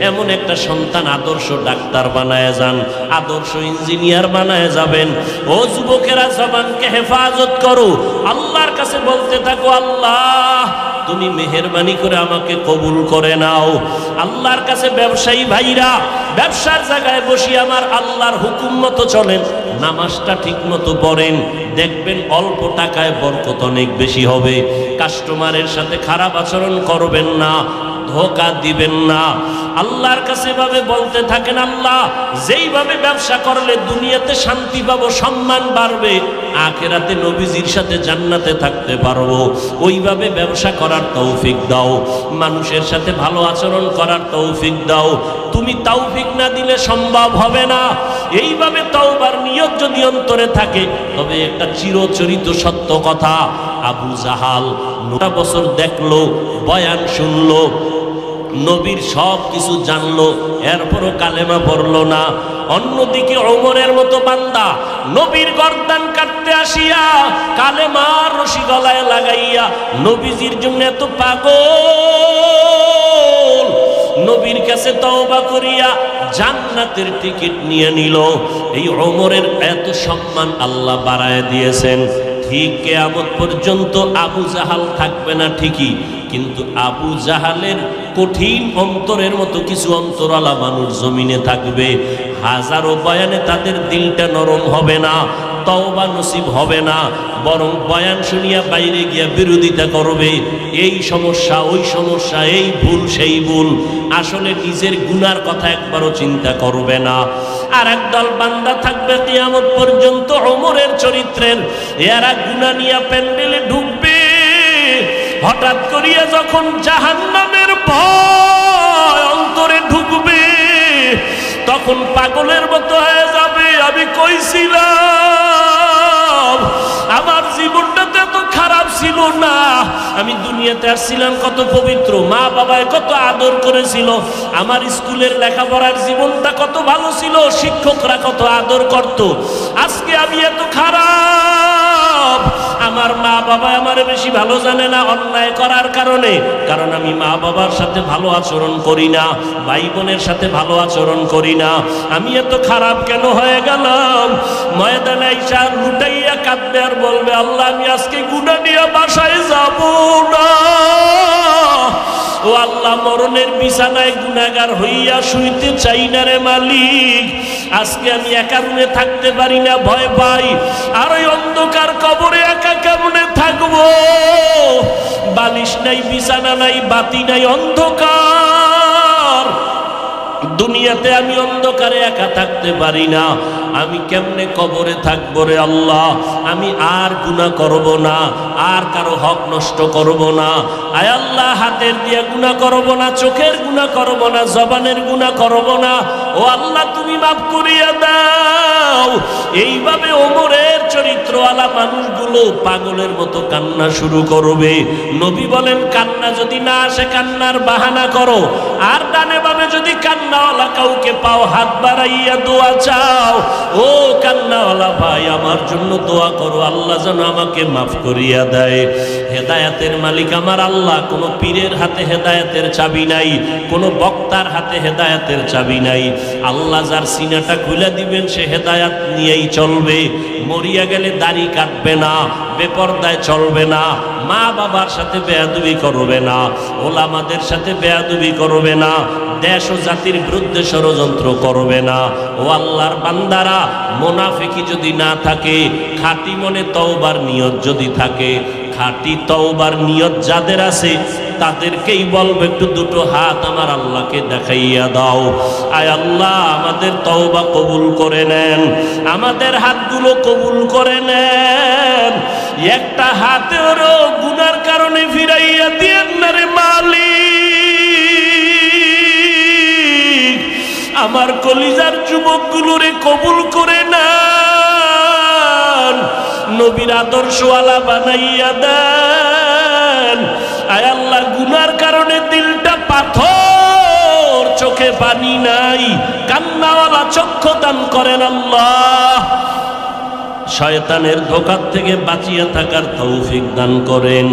এমন একটা সন্তান আদর্শ ডাক্তার বানায় যান, আদর্শ ইঞ্জিনিয়ার বানায় যাবেন। ও যুবকেরা, জবানকে হেফাজত করো, আল্লাহর কাছে বলতে থাকো, আল্লাহ তুমি মেহেরবানি করে আমাকে কবুল করে নাও। আল্লাহর কাছে ব্যবসায়ী ভাইরা, ব্যবসার জায়গায় বসে আমার আল্লাহর হুকুম মতো চলেন, নামাজটা ঠিক মতো পড়েন, দেখবেন অল্প টাকায় বরকত অনেক বেশি হবে। কাস্টমারের সাথে খারাপ আচরণ করবেন না, ধোঁকা দিবেন না। আল্লাহর কাছে এভাবে বলতে থাকেন, আল্লাহ যেইভাবে ব্যবসা করলে দুনিয়াতে শান্তি পাবো, সম্মান বাড়বে, আখিরাতে নবীজির সাথে জান্নাতে থাকতে পারবো, ওইভাবে ব্যবসা করার তৌফিক দাও, মানুষের সাথে ভালো আচরণ করার তৌফিক দাও। তুমি তৌফিক না দিলে সম্ভব হবে না। এইভাবে তওবার নিয়ত যদি অন্তরে থাকে, তবে একটা চিরচরিত সত্য কথা, আবু জাহাল 9 বছর দেখলো, বয়ান শুনলো, নবীর সব কিছু জানলো, এরপরও কালেমা পড়লো না। অন্যদিকে ওমরের মতো বান্দা নবীর গর্দান কাটতে আসিয়া কালেমার রশি গলায় লাগাইয়া নবীজির জন্য এত পাগল, নবীর কাছে তওবা করিয়া জান্নাতের টিকিট নিয়ে নিল। এই ওমরের এত সম্মান আল্লাহ বাড়ায় দিয়েছেন। ঠিক কিয়ামত পর্যন্ত আবু জাহাল থাকবে না ঠিকই, কিন্তু আবু জাহালের কঠিন অন্তরের মতো কিছু অন্তরালা মানুষ জমিনে থাকবে। হাজারো বয়ানে তাদের দিলটা নরম হবে না, তওবা নসিব হবে না, বরং বয়ান শুনিয়া বাইরে গিয়া বিরোধিতা করবে। এই সমস্যা, ওই সমস্যা, এই ভুল, সেই ভুল, আসলে নিজের গুনার কথা একবারও চিন্তা করবে না। আর একদল বান্দা থাকবে কিয়ামত পর্যন্ত ওমরের চরিত্রের, এরা গুনাহ নিয়ে প্যান্ডেলে ঢুকবে। হঠাৎ করিয়া যখন জাহান্নামের ভয় অন্তরে ঢুকবে, তখন পাগলের মতো হয়ে যাবে। আমি কইছিলাম আমার জীবনটা তো এত খারাপ ছিল না, আমি দুনিয়াতে আসছিলাম কত পবিত্র, মা বাবায় কত আদর করেছিল, আমার স্কুলের লেখাপড়ার জীবনটা কত ভালো ছিল, শিক্ষকরা কত আদর করত, আজকে আমি এত খারাপ। আমার মা বাবা আমার বেশি ভালো জানে না অন্যায় করার কারণে, কারণ আমি মা বাবার সাথে ভালো আচরণ করি না, ভাই বোনের সাথে ভালো আচরণ করি না। আমি এত খারাপ কেন হয়ে গেলাম? ময়দানে আইসা লুটাইয়া কাঁদবে আর বলবে, আল্লাহ আমি আজকে গুনাহ নিয়ে বাসায় যাব না। ও আল্লাহ, মরণের বিছানায় গুনাহগার হইয়া শুইতে চাই না রে মালিক। আজকে আমি একা রুমে থাকতে পারি না, ভয় পাই। আর ওই অন্ধকার কবরে একা কেমনে থাকবো? বালিশ নাই, বিছানা নাই, বাতি নাই, অন্ধকার। দুনিয়াতে আমি অন্ধকারে একা থাকতে পারি না, আমি কেমনে কবরে থাকবো রে আল্লাহ? আমি আর গুনাহ করব না, আর কারো হক নষ্ট করব না। আয় আল্লাহ, হাতের দিয়ে গুনাহ করব না, চোখের গুনাহ করব না, জবানের গুনাহ করব না। ও আল্লাহ, তুমি মাফ করিয়া দাও। এইভাবে ওমরের চরিত্রওয়ালা মানুষগুলো পাগলের মতো কান্না শুরু করবে। নবী বলেন, কান্না যদি না আসে কান্নার বাহানা করো, আর ডানে বামে যদি কান্নাওয়ালা কাউকে পাও হাত বাড়াইয়া দোয়া চাও। ও কান্নাওয়ালা ভাই, আমার জন্য দোয়া করো, আল্লাহ যেন আমাকে মাফ করিয়া দেয়। হেদায়েতের মালিক আমার আল্লাহ। কোনো পীরের হাতে হেদায়েতের চাবি নাই, কোনো বক্তার হাতে হেদায়েতের চাবি নাই। আল্লাহ যার সিনাটা খুলে দিবেন সে হেদায়েত নিয়েই চলবে। মরিয়া গেলে দাড়ি কাটবে না, বেপরদায় চলবে না, মা বাবার সাথে বেয়াদবি করবে না, ওলামাদের সাথে বেয়াদবি করবে না, দেশ ও জাতির বিরুদ্ধে ষড়যন্ত্র করবে না। ও আল্লাহর বান্দারা, মুনাফিকি যদি না থাকে, খাঁটি মনে তওবার নিয়ত যদি থাকে, খাঁটি তওবার নিয়ত যাদের আছে তাদেরকেই বলবে, একটু দুটো হাত আমার আল্লাহকে দেখাইয়া দাও। আয় আল্লাহ, আমাদের তওবা কবুল করে নেন, আমাদের হাতগুলো কবুল করে নেন। একটা হাতেরও গুনার কারণে ফিরাইয়া দিয়েন না রে মালিক। আমার কলিজার যুবকগুলোরে কবুল করে নেন, নবীর আদর্শওয়ালা বানাইয়া দেন। আয় আল্লাহ, গুনার কারণে দিলটা পাথর, চোখে পানি নাই, কান্নাওয়ালা চক্ষু দান করেন আল্লাহ। শয়তানের ধোঁকার থেকে বাঁচিয়ে থাকার তৌফিক দান করেন।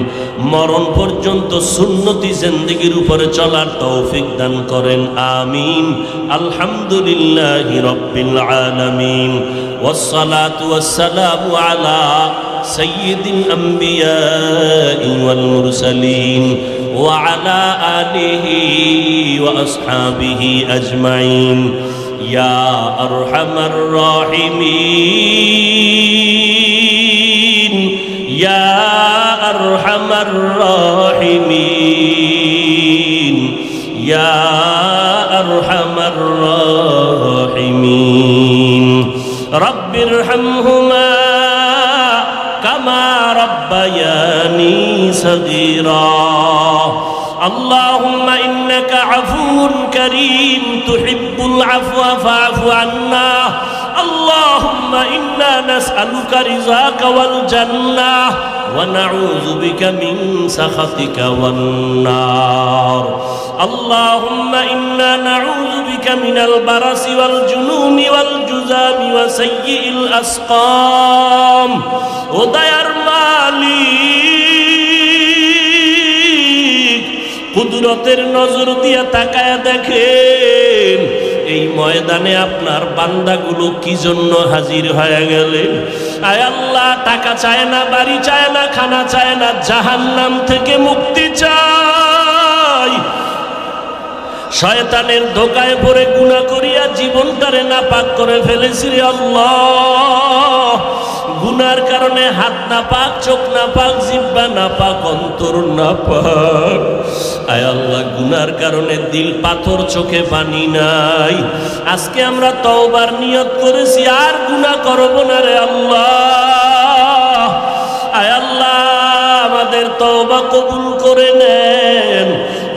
মরণ পর্যন্ত সুন্নতি জিন্দেগির উপরে চলার তৌফিক দান করেন। আমিন। আলহামদুলিল্লাহি রাব্বিল আলামিন। ওয়াসসালাতু ওয়াসসালামু আলা সাইয়্যিদিল আমবিয়াই ওয়াল মুরসালিন ওয়া আলা আলিহি ওয়া আসহাবিহি আজমাইন। ইয়া আরহামার রাহিমিন, ইয়া আরহামার রাহিমিন, ইয়া আরহামার রাহিমিন। রব্বিরহামহুমা কামা রব্বায়ানি সগীরা। اللهم إنك عفو كريم تحب العفو فاعف عنا. আল্লাহুম্মা ইন্না নাসআলুকা রিযাকা ওয়াল জান্নাহ ওয়া নাউযু বিকা মিন সাখাতিকা ওয়ান নার। আল্লাহুম্মা ইন্না নাউযু বিকা মিনাল বারাসি ওয়াল জুনুনি ওয়াল জুযামি ওয়া সাইয়্যিল আসকাম। ও দয়ার মালিক, কুদরতের নজর দিয়া তাকায়া দেখেন এই ময়দানে আপনার বান্দাগুলো কি জন্য হাজির হয়ে গেলেন। আয় আল্লাহ, টাকা চায় না, বাড়ি চায় না, খানা চায় না, জাহান্নাম থেকে মুক্তি চায়। শয়তানের ধোকায় পড়ে গুনাহ করিয়া জীবনটারে নাপাক করে ফেলেছি রে আল্লাহ। গুনার কারণে হাত নাপাক, চোখ নাপাক, জিহ্বা নাপাক, অন্তর নাপাক। আয় আল্লাহ, গুনার কারণে দিল পাথর, চোখে পানি নাই। আজকে আমরা তওবার নিয়ত করেছি, আর গুনাহ করব না রে আল্লাহ। আয় আল্লাহ, আমাদের তওবা কবুল করে নেন,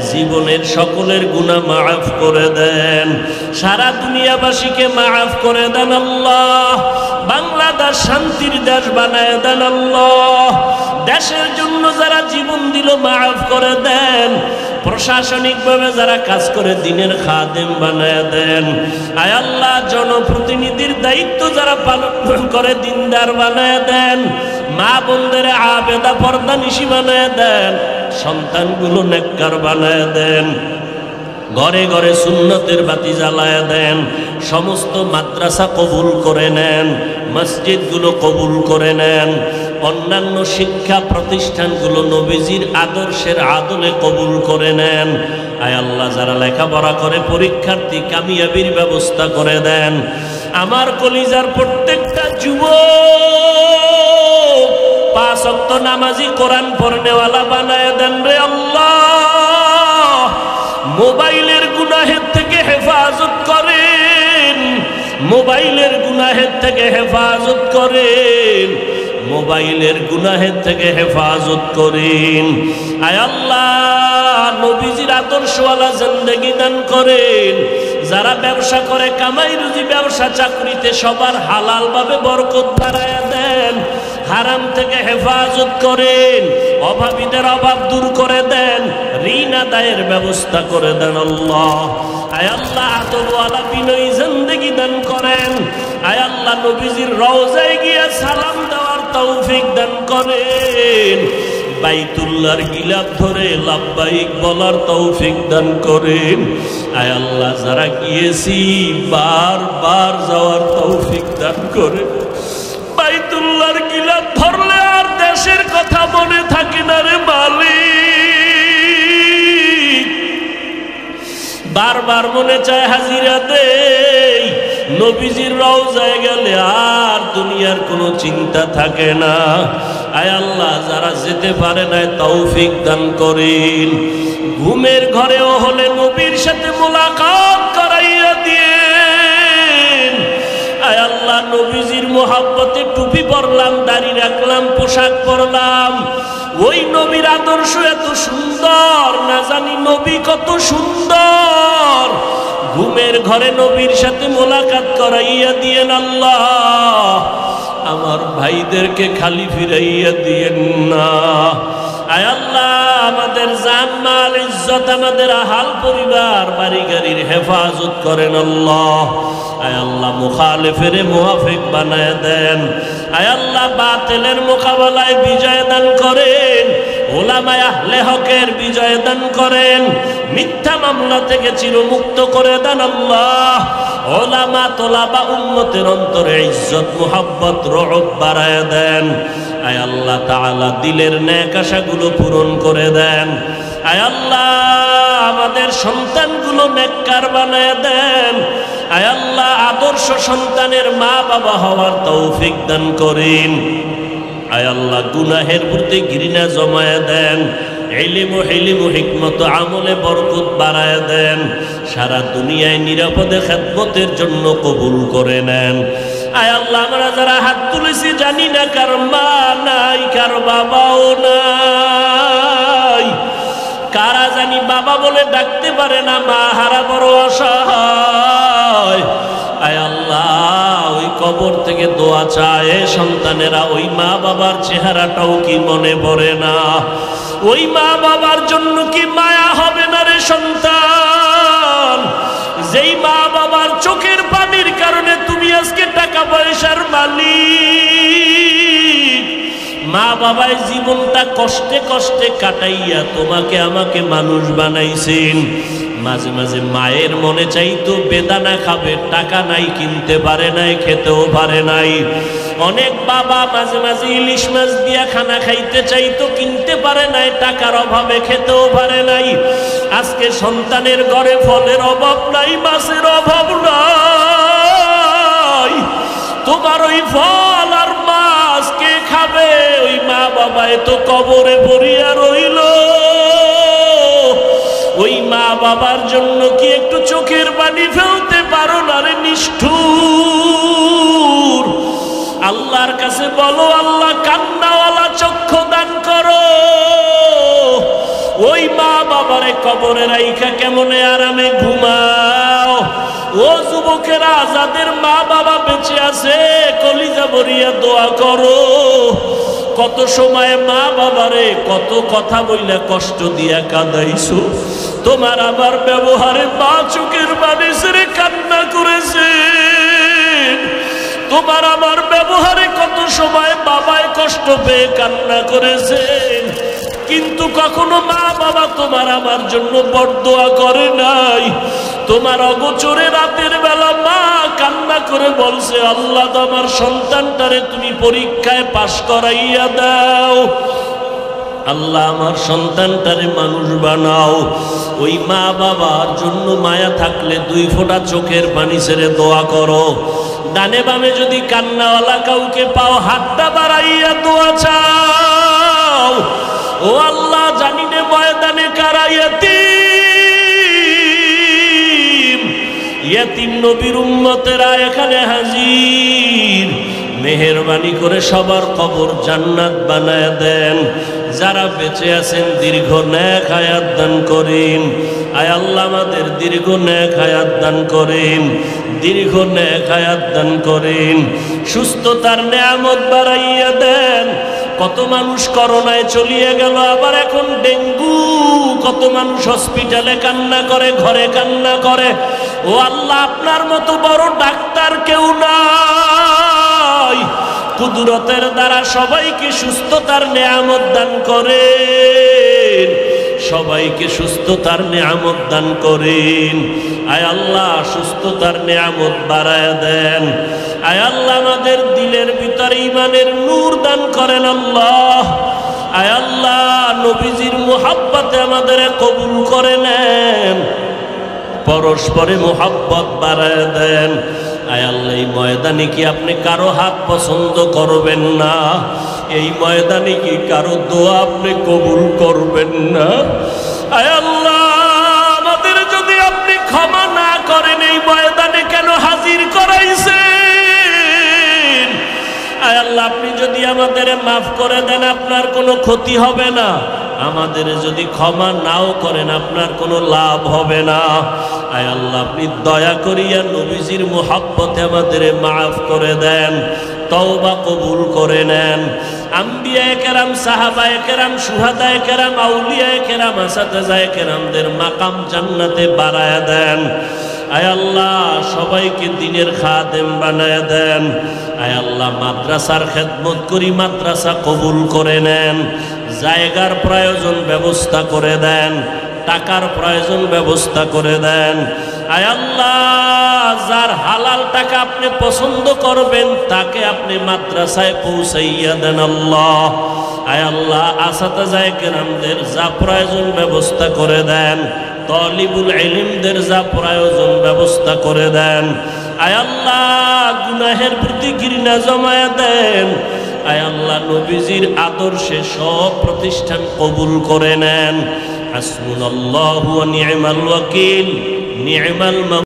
জীবনের সকলের গুনাহ মাফ করে দেন, সারা দুনিয়াবাসীকে মাফ করে দেন আল্লাহ। বাংলাদেশ শান্তির দেশ বানায় দেন আল্লাহ। দেশের জন্য যারা জীবন দিল মাফ করে দেন, প্রশাসনিকভাবে যারা কাজ করে দিনের খাদেম বানায় দেন। আয় আল্লাহ, জনপ্রতিনিধির দায়িত্ব যারা পালন করে দিনদার বানায় দেন। মা বোনদের আবেদা পর্দানিশী বানায় দেন, সন্তানগুলো নেককার বানায় দেন, ঘরে ঘরে সুন্নতের বাতি জ্বালায় দেন। সমস্ত মাদ্রাসা কবুল করে নেন, মসজিদগুলো কবুল করে নেন, অন্যান্য শিক্ষা প্রতিষ্ঠানগুলো নবীজির আদর্শের আদলে কবুল করে নেন। আয় আল্লাহ, যারা লেখাপড়া করে পরীক্ষার্থী কামিয়াবির ব্যবস্থা করে দেন। আমার কলিজার প্রত্যেকটা যুবক 5 ওয়াক্ত নামাজি, কোরআন পড়নেওয়ালা বানায় দেন রে আল্লাহ। মোবাইলের গুনাহের থেকে হেফাজত করেন, মোবাইলের গুনাহের থেকে হেফাজত করেন, মোবাইলের গুনাহের থেকে হেফাজত করেন। আয় আল্লাহ, নবীজির আদর্শওয়ালা জিন্দেগি দান করেন। যারা ব্যবসা করে, কামাই রুজি, ব্যবসা চাকরিতে সবার হালাল ভাবে বরকত বাড়ায়া দেন। হারাম থেকে হেফাজত করেন, অভাবীদের অভাব দূর করে দেন, ঋণ আদায়ের ব্যবস্থা করে দেন আল্লাহ। আয় আল্লাহ, আদরওয়ালা বিনয়ী জিন্দেগি দান করেন। আয় আল্লাহ, নবীজির রওজায় গিয়ে সালাম দেওয়ার তৌফিক দান করেন। বাইতুল্লাহর গিলাফ ধরে লাব্বাইক বলার তৌফিক দান করেন। আয় আল্লাহ, যারা গিয়েছি বারবার যাওয়ার তৌফিক দান করেন। বাইতুল্লাহর গিলাফ ধরলে আর দেশের কথা মনে থাকে না রে মালিক। বারবার মনে চায় হাজিরা দেই। নবীজির রওজায় গেলে আর দুনিয়ার কোনো চিন্তা থাকে না। আয় আল্লাহ, যারা যেতে পারে না তৌফিক দান করেন। ঘুমের ঘরেও হলে নবীর সাথে মোলাকাত করাইয়া দিয়েন। আয় আল্লাহ, নবীজির মোহাব্বতে টুপি পরলাম, দাড়ি রাখলাম, পোশাক পরলাম। ওই নবীর আদর্শ এত সুন্দর, না জানি নবী কত সুন্দর। ঘুমের ঘরে নবীর সাথে মোলাকাত করাইয়া দিয়েন আল্লাহ। আমার ভাইদেরকে খালি ফিরাইয়া দিয়েন না। আয় আল্লাহ, আমাদের জান মাল ইজ্জত, আমাদের আহাল পরিবার, বাড়ি গাড়ির হেফাজত করেন আল্লাহ। আয় আল্লাহ, মুখালিফের মুওয়াফিক বানায় দেন। আয় আল্লাহ, বাতিলের মোকাবেলায় বিজয় দান করেন। উলামায়ে আহলে হকের বিজয় দান করেন। মিথ্যা মামলা থেকে চিরমুক্ত করে দেন আল্লাহ। উলামা তোলাবা উম্মতের অন্তরে ইজ্জত, মুহাব্বত, রহমত বাড়ায় দেন। আয় আল্লাহ তাআলা, দিলের নেক আশাগুলো পূরণ করে দেন। আয় আল্লাহ, আমাদের সন্তানগুলো নেককার বানায় দেন। আয় আল্লাহ, আদর্শ সন্তানের মা বাবা হওয়ার তৌফিক দান করেন। আয় আল্লাহ, গুনাহের প্রতি ঘৃণা জমায় দেন। ইলম ও হিলম ও হিকমত আমলে বরকত বাড়ায় দেন। সারা দুনিয়ায় নিরাপদে খেদমতের জন্য কবুল করে নেন। আয় আল্লাহ, আমরা যারা হাত তুলেছি জানি না কার মা নাই, কার বাবাও নাই, কারা জানি বাবা বলে ডাকতে পারে না, মা হারা বড় অসহায়। আয় আল্লাহ, ওই কবর থেকে দোয়া চায়, সন্তানেরা ওই মা বাবার চেহারাটাও কি মনে পড়ে না? ওই মা বাবার জন্য কি মায়া হবে না রে সন্তান? যেই মা বাবার চোখের পানির কারণে তুমি আজকে টাকা পয়সার মালিক। মা বাবায় জীবনটা কষ্টে কষ্টে কাটাইয়া তোমাকে আমাকে মানুষ বানাইছেন। মাঝে মাঝে মায়ের মনে চাইতো বেদানা খাবে, টাকা নাই, কিনতে পারে নাই, খেতেও পারে নাই। অনেক বাবা মাঝে মাঝে ইলিশ মাছ দিয়া খানা খাইতে চাইতো, কিনতে পারে নাই, টাকার অভাবে খেতেও পারে নাই। আজকে সন্তানের ঘরে ফলের অভাব নাই, মাছের অভাব নাই। তোমার ওই ফল আর মাছ কে খাবে? ওই মা বাবায় তো কবরে পড়িয়া রইল। ওই মা বাবার জন্য কি একটু চোখের পানি ফেলতে পারো না রে নিষ্ঠুর? আল্লাহর কাছে বলো, আল্লাহ কান্নাওয়ালা চক্ষু দান করো। ওই মা বাবারে কবরে রাইখা কেমনে আরামে ঘুমাও। ও যুবকেরা, যাদের মা বাবা বেঁচে আছে কলিজা ভরিয়া দোয়া করো। কত সময় মা বাবারে কত কথা বইলা কষ্ট দিয়া কাঁদাইছো। তোমার আবার ব্যবহারে মা চোখের পানি ছেড়ে কান্না করেছে। তোমার আমার ব্যবহারে কত সময় বাবায় কষ্ট পেয়ে কান্না করেছেন। কিন্তু কখনো মা বাবা তোমার আমার জন্য বরদোয়া করে নাই। তোমার অগোচরে রাতের বেলা মা কান্না করে বলছে, আল্লাহ আমার সন্তানটারে তুমি পরীক্ষায় পাশ করাইয়া দাও, আল্লাহ আমার সন্তানটারে মানুষ বানাও। ওই মা বাবার জন্য মায়া থাকলে 2 ফোঁটা চোখের পানি ছেড়ে দোয়া করো। ডানে বামে যদি কান্নাওয়ালা কাউকে পাও, হাতটা বাড়াইয়া দোয়া চাও। ও আল্লাহ, জানি না ময়দানে কারা ইয়াতীম নবীর উম্মতেরা এখানে হাজির। মেহেরবানি করে সবার কবর জান্নাত বানায় দেন। যারা বেঁচে আছেন দীর্ঘ নেক হায়াত দান করেন। আয় আল্লাহ, আমাদের দীর্ঘ নেক হায়াত দান করেন, দীর্ঘ নেক হায়াত দান করেন। সুস্থতার নেয়ামত বাড়াইয়া দেন। কত মানুষ করোনায় চলিয়ে গেল, আবার এখন ডেঙ্গু। কত মানুষ হসপিটালে কান্না করে, ঘরে কান্না করে। ও আল্লাহ, আপনার মতো বড় ডাক্তার কেউ নাই। কুদরতের দ্বারা সবাইকে সুস্থতার নেয়ামত দান করেন, সবাইকে সুস্থতার নেয়ামত দান করেন। আয় আল্লাহ, সুস্থতার নেয়ামত বাড়ায় দেন। আয় আল্লাহ, আমাদের দিলের ভিতরে ঈমানের নূর দান করেন আল্লাহ। আয় আল্লাহ, নবীজির মুহাব্বতে আমাদের কবুল করে নেন, পরস্পরে মুহাব্বত বাড়ায় দেন। আয় আল্লাহ, এই ময়দানে কি আপনি কারো হাত পছন্দ করবেন না? এই ময়দানে কি কারো দোয়া আপনি কবুল করবেন না? আয় আল্লাহ, আমাদের যদি আপনি ক্ষমা না করেন, এই ময়দানে কেন হাজির করাইছেন? আয় আল্লাহ, আপনি যদি আমাদের মাফ করে দেন, আপনার কোনো ক্ষতি হবে না। আমাদের যদি ক্ষমা নাও করেন, আপনার কোনো লাভ হবে না। আয় আল্লাহ, আপনি দয়া করিয়া নবীজির মুহাব্বতে আমাদের মাফ করে দেন, তওবা কবুল করে নেন। আম্বিয়ায়ে কেরাম, সাহাবায়ে কেরাম, শুহাদায়ে কেরাম, আউলিয়ায়ে কেরাম, আসাতেজায়ে কেরামদের মাকাম জান্নাতে বাড়ায়া দেন। আয় আল্লাহ, সবাইকে দ্বীনের খাদেম বানায়া দেন। আয় আল্লাহ, মাদ্রাসার খেদমত করি, মাদ্রাসা কবুল করে নেন। জায়গার প্রয়োজন ব্যবস্থা করে দেন, টাকার প্রয়োজন ব্যবস্থা করে দেন। আয় আল্লাহ, যার হালাল টাকা আপনি পছন্দ করবেন, তাকে আপনি মাদ্রাসায় পৌঁছাইয়া দেন আল্লাহ। আয় আল্লাহ, আসাতেজায়ে কেরামদের যা প্রয়োজন ব্যবস্থা করে দেন, তালিবুল ইলমদের যা প্রয়োজন ব্যবস্থা করে দেন। আয় আল্লাহ, গুনাহের প্রতি ঘৃণা জমায়া দেন। আয় আল্লাহ, নবীজির আদর্শে সব প্রতিষ্ঠান কবুল করে নেন। হাসবুনাল্লাহু ওয়া নি'মাল ওয়াকিল, নি'মাল